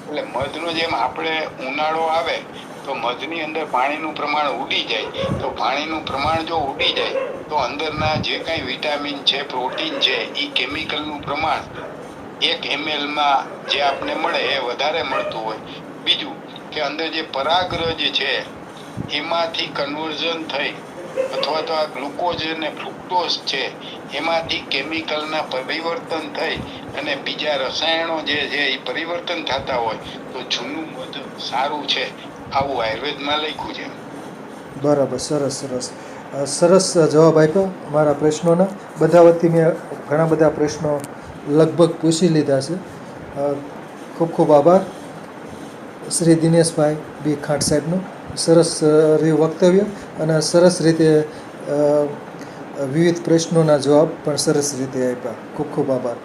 એટલે મધનો જેમ આપણે ઉનાળો આવે તો મધની અંદર પાણીનું પ્રમાણ ઉડી જાય, તો પાણીનું પ્રમાણ જો ઉડી જાય તો અંદરના જે કાંઈ વિટામિન છે, પ્રોટીન છે, એ કેમિકલનું પ્રમાણ 1 ml માં જે આપણે મળે એ વધારે મળતું હોય. બીજું કે અંદર જે પરાગરજ છે એમાંથી કન્વર્ઝન થઈ અથવા તો આ ગ્લુકોઝ અને ફ્રુક્ટોઝ છે એમાંથી કેમિકલના પરિવર્તન થઈ અને બીજા રસાયણો જે છે એ પરિવર્તન થતા હોય તો જૂનું મધ સારું છે, આવું આયુર્વેદમાં લખ્યું છે. બરાબર, સરસ સરસ. સરસ જવાબ આપ્યો મારા પ્રશ્નોના. બધા વતી મેં ઘણા બધા પ્રશ્નો લગભગ પૂછી લીધા છે. ખૂબ ખૂબ આભાર શ્રી દિનેશભાઈ બી ખાંટ સાહેબનું. સરસ રહ્યું વક્તવ્ય અને સરસ રીતે વિવિધ પ્રશ્નોના જવાબ પણ સરસ રીતે આપ્યા. ખૂબ ખૂબ આભાર.